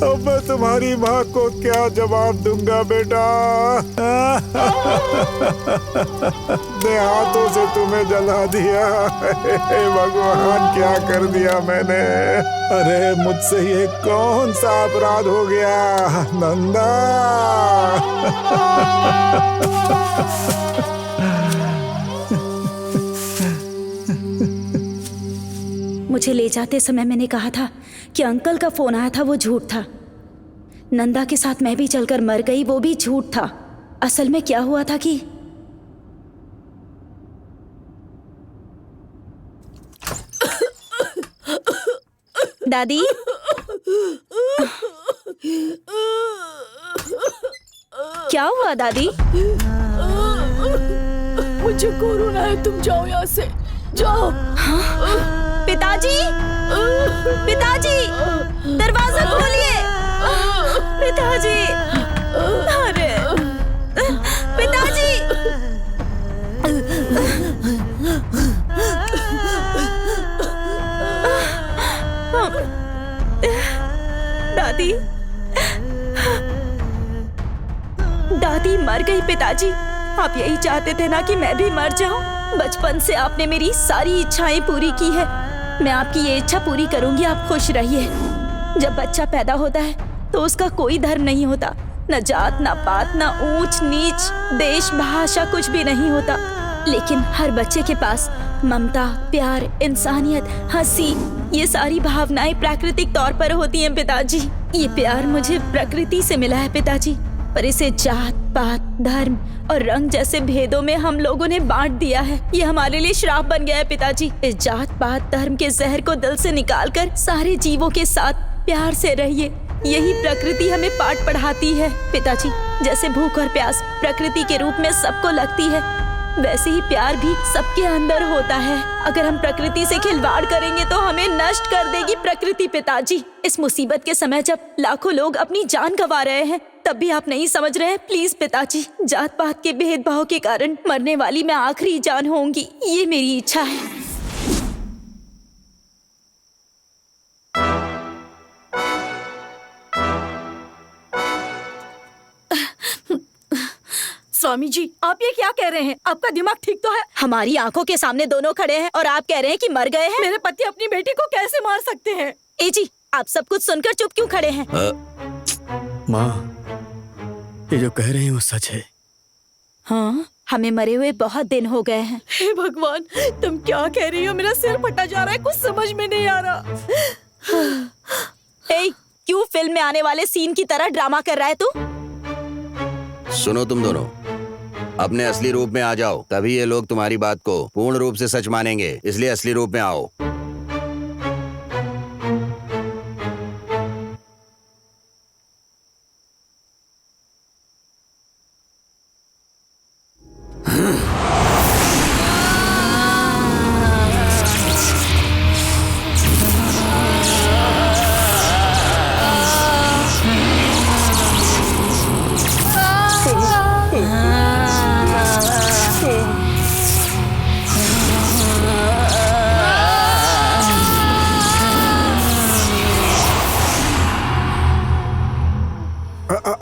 A: अब मैं तुम्हारी माँ को क्या जवाब दूंगा बेटा? अपने हाथों से तुम्हें जला दिया। हे भगवान, क्या कर दिया मैंने? अरे मुझसे ये कौन सा अपराध हो गया नंदा?
D: मुझे ले जाते समय मैंने कहा था कि अंकल का फोन आया था, वो झूठ था। नंदा के साथ मैं भी चलकर मर गई, वो भी झूठ था। असल में क्या हुआ था कि दादी, क्या हुआ दादी?
G: मुझे कोरोना है, तुम जाओ यहाँ से, जाओ।
D: हाँ? पिताजी, पिताजी, दरवाजा खोलिए। पिताजी, अरे पिताजी। दादी, दादी मर गई। पिताजी, आप यही चाहते थे ना कि मैं भी मर जाऊं? बचपन से आपने मेरी सारी इच्छाएं पूरी की है। मैं आपकी ये इच्छा पूरी करूंगी, आप खुश रहिए। जब बच्चा पैदा होता है तो उसका कोई धर्म नहीं होता, न जात, न पात, न ऊंच नीच, देश, भाषा, कुछ भी नहीं होता। लेकिन हर बच्चे के पास ममता, प्यार, इंसानियत, हंसी, ये सारी भावनाएं प्राकृतिक तौर पर होती हैं पिताजी। ये प्यार मुझे प्रकृति से मिला है पिताजी, पर इसे जात, पात, धर्म और रंग जैसे भेदों में हम लोगों ने बांट दिया है। ये हमारे लिए श्राप बन गया है पिताजी। इस जात, पात, धर्म के जहर को दिल से निकालकर सारे जीवों के साथ प्यार से रहिए। यही प्रकृति हमें पाठ पढ़ाती है पिताजी। जैसे भूख और प्यास प्रकृति के रूप में सबको लगती है, वैसे ही प्यार भी सबके अंदर होता है। अगर हम प्रकृति से खिलवाड़ करेंगे तो हमें नष्ट कर देगी प्रकृति पिताजी। इस मुसीबत के समय जब लाखों लोग अपनी जान गंवा रहे हैं, तब भी आप नहीं समझ रहे हैं। प्लीज पिताजी, जात पात के भेदभाव के कारण मरने वाली मैं आखिरी जान होंगी, ये मेरी इच्छा है।
G: स्वामी जी, आप ये क्या कह रहे हैं? आपका दिमाग ठीक तो है?
D: हमारी आंखों के सामने दोनों खड़े हैं और आप कह रहे हैं कि मर गए हैं।
G: मेरे पति अपनी बेटी को कैसे मार सकते हैं?
D: ए जी, आप सब कुछ सुनकर चुप क्यों खड़े हैं?
J: माँ, ये जो कह रही हैं वो सच है।
D: हाँ, हमें मरे हुए बहुत दिन हो गए हैं।
G: हे भगवान, तुम क्या कह रही हो? मेरा सिर फटा जा रहा है, कुछ समझ में नहीं आ रहा।
D: ए, क्यों फिल्म में आने वाले सीन की तरह ड्रामा कर रहा है तू?
B: सुनो तुम दोनों, अपने असली रूप में आ जाओ, तभी ये लोग तुम्हारी बात को पूर्ण रूप से सच मानेंगे। इसलिए असली रूप में आओ।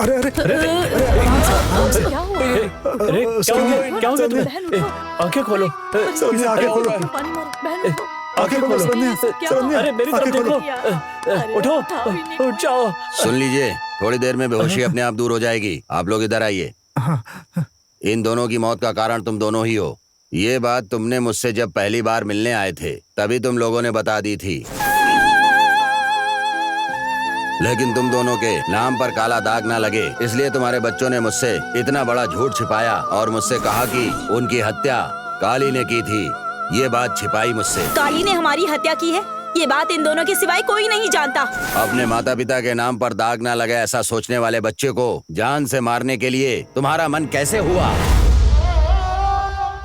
A: अरे अरे अरे
G: क्या हुआ?
E: अरे क्या हो गया तुम्हें? आंखें खोलो।
A: सोनिया, आंखें खोलो।
G: पानी मारो, बहन को।
A: आंखें खोलो सोनिया, सोनिया,
E: अरे मेरी तरफ
A: आंखें खोलो।
E: देखो। उठो, उठ जाओ।
B: सुन लीजिए, थोड़ी देर में बेहोशी अपने आप दूर हो जाएगी। आप लोग इधर आइए। इन दोनों की मौत का कारण तुम दोनों ही हो। ये बात तुमने मुझसे जब पहली बार मिलने आए थे तभी तुम लोगों ने बता दी थी, लेकिन तुम दोनों के नाम पर काला दाग ना लगे, इसलिए तुम्हारे बच्चों ने मुझसे इतना बड़ा झूठ छिपाया और मुझसे कहा कि उनकी हत्या काली ने की थी। ये बात छिपाई मुझसे।
D: काली ने हमारी हत्या की है, ये बात इन दोनों के सिवाय कोई नहीं जानता।
B: अपने माता पिता के नाम पर दाग ना लगे ऐसा सोचने वाले बच्चे को जान से मारने के लिए तुम्हारा मन कैसे हुआ?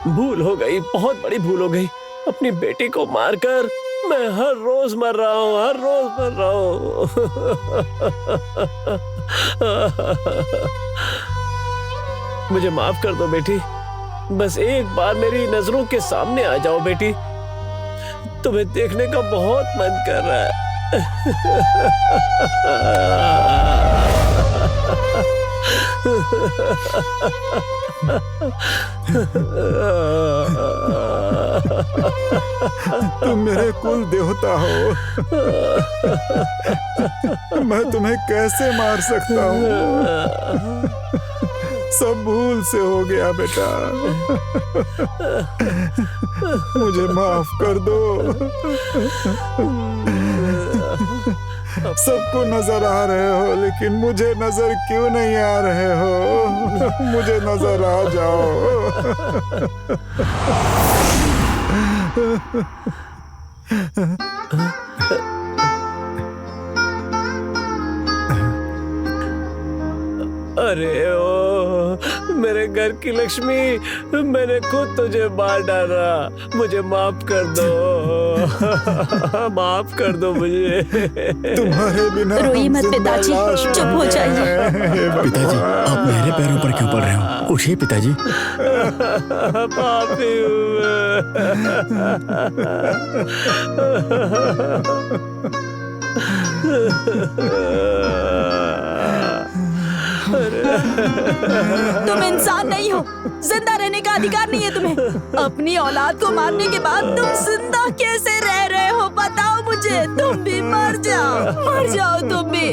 E: भूल हो गई, बहुत बड़ी भूल हो गई। अपनी बेटी को मारकर मैं हर रोज मर रहा हूँ, हर रोज मर रहा हूँ। मुझे माफ कर दो बेटी, बस एक बार मेरी नजरों के सामने आ जाओ बेटी। तुम्हें देखने का बहुत मन कर रहा
A: तुम मेरे कुल देवता हो, मैं तुम्हें कैसे मार सकता हूँ? सब भूल से हो गया बेटा, मुझे माफ कर दो। सबको नजर आ रहे हो, लेकिन मुझे नजर क्यों नहीं आ रहे हो? मुझे नजर आ जाओ।
E: अरे ओ मेरे घर की लक्ष्मी, मैंने खुद तुझे मार डाला, मुझे माफ कर दो। माफ कर दो मुझे।
A: तुम्हारे बिना
F: रोइए मत पिताजी, चुप हो जाइए।
J: पिताजी, आप मेरे पैरों पर क्यों पड़ रहे हो? उठिए पिताजी।
E: पापी हूँ
D: तुम इंसान नहीं हो, जिंदा रहने का अधिकार नहीं है तुम्हें। अपनी औलाद को मारने के बाद तुम जिंदा कैसे रह रहे हो बताओ मुझे। तुम भी मर जाओ तुम भी।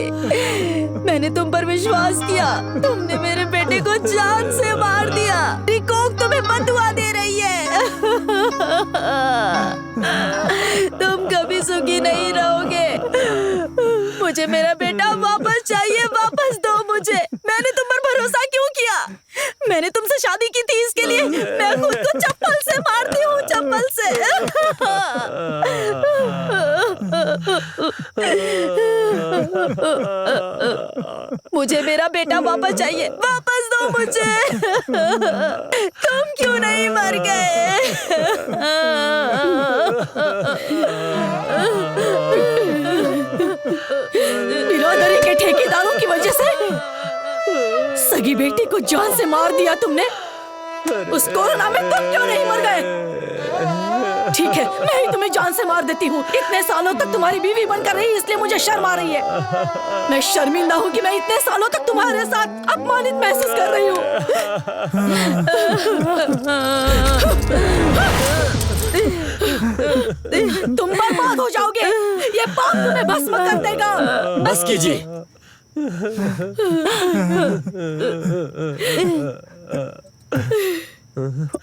D: मैंने तुम पर विश्वास किया, तुमने मेरे बेटे को जान से मार दिया। रिकोक तुम्हें बदुआ दे रही है। तुम कभी सुखी नहीं रहोगे। मुझे मेरा बेटा वापस चाहिए, वापस दो मुझे। मैंने तुम पर भरोसा क्यों किया? मैंने तुमसे शादी की थी इसके लिए। मैं खुद को चप्पल से मारती हूँ, चप्पल से। मुझे मेरा बेटा वापस चाहिए, वापस दो मुझे। तुम क्यों नहीं मर गए?
G: बिरादरी के ठेकेदारों की वजह से सगी बेटी को जान से मार दिया तुमने। उस कोरोना में तुम क्यों नहीं मर गए? ठीक है, मैं ही तुम्हें जान से मार देती हूँ। इतने सालों तक तुम्हारी बीवी बनकर रही, इसलिए मुझे शर्म आ रही है। मैं शर्मिंदा हूँ कि मैं इतने सालों तक तुम्हारे साथ अपमानित महसूस कर रही हूँ। तुम बर्बाद हो जाओगे। ये पाप तुम्हें भस्म कर देगा।
J: बस कीजिए।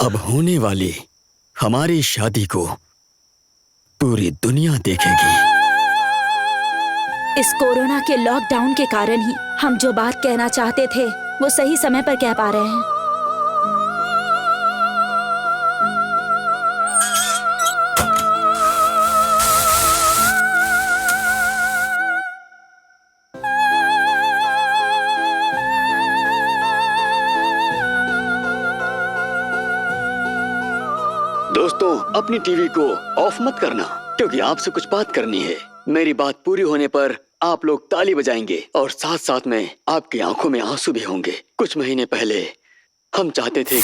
J: अब होने वाली हमारी शादी को पूरी दुनिया देखेगी।
D: इस कोरोना के लॉकडाउन के कारण ही हम जो बात कहना चाहते थे वो सही समय पर कह पा रहे हैं।
C: दोस्तों, अपनी टीवी को ऑफ मत करना, क्योंकि आपसे कुछ बात करनी है। मेरी बात पूरी होने पर आप लोग ताली बजाएंगे और साथ साथ में आपकी आंखों में आंसू भी होंगे। कुछ महीने पहले हम चाहते थे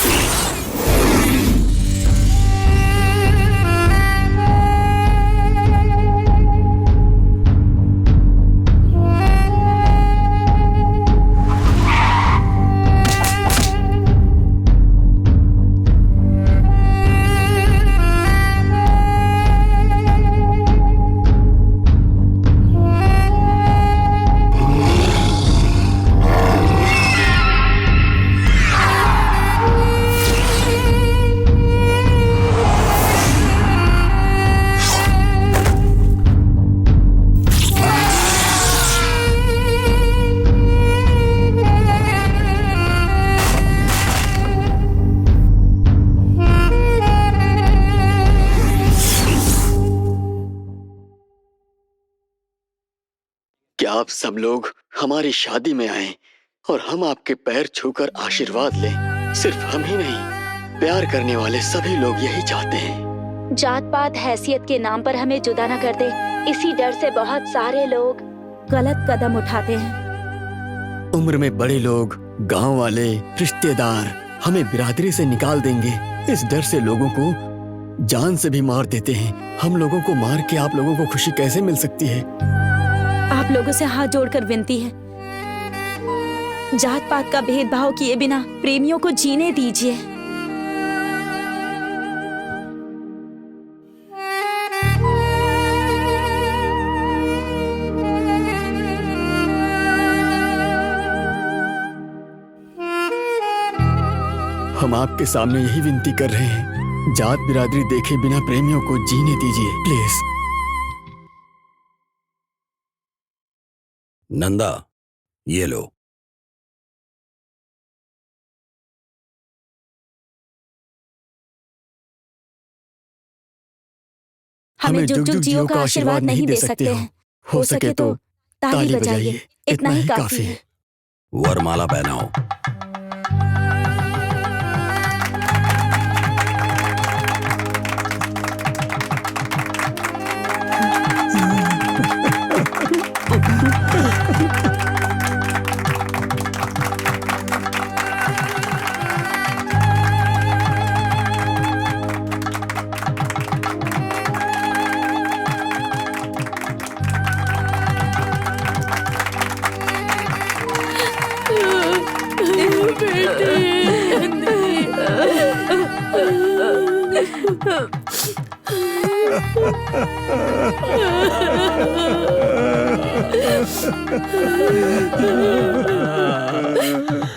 C: कि आप सब लोग हमारी शादी में आए और हम आपके पैर छूकर आशीर्वाद लें। सिर्फ हम ही नहीं, प्यार करने वाले सभी लोग यही चाहते हैं।
D: जात पात हैसियत के नाम पर हमें जुदा न कर दे, इसी डर से बहुत सारे लोग गलत कदम उठाते हैं।
J: उम्र में बड़े लोग, गांव वाले, रिश्तेदार हमें बिरादरी से निकाल देंगे। इस डर से लोगों को जान से भी मार देते हैं। हम लोगों को मार के आप लोगों को खुशी कैसे मिल सकती है?
D: आप लोगों से हाथ जोड़कर विनती है, जात पात का भेदभाव किए बिना प्रेमियों को जीने दीजिए।
J: हम आपके सामने यही विनती कर रहे हैं, जात बिरादरी देखे बिना प्रेमियों को जीने दीजिए, प्लीज।
B: नंदा, ये लो।
D: हमें जुग जुग जियो का आशीर्वाद नहीं दे सकते हैं। हो सके तो ताली बजाइए, इतना ही काफी है।
B: वरमाला पहनाओ।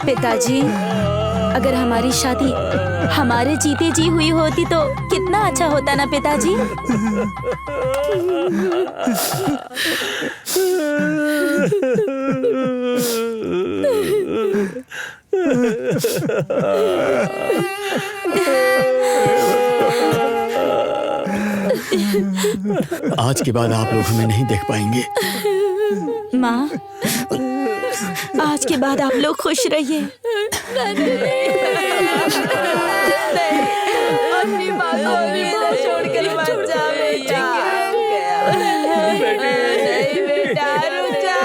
D: पिताजी, अगर हमारी शादी हमारे जीते जी हुई होती तो कितना अच्छा होता ना पिताजी।
J: आज के बाद आप लोग हमें नहीं देख पाएंगे।
D: माँ, आज के बाद आप लोग खुश रहिए। अपनी माँ को इधर छोड़कर मत जा बेटा। नहीं बेटा, रुक जा।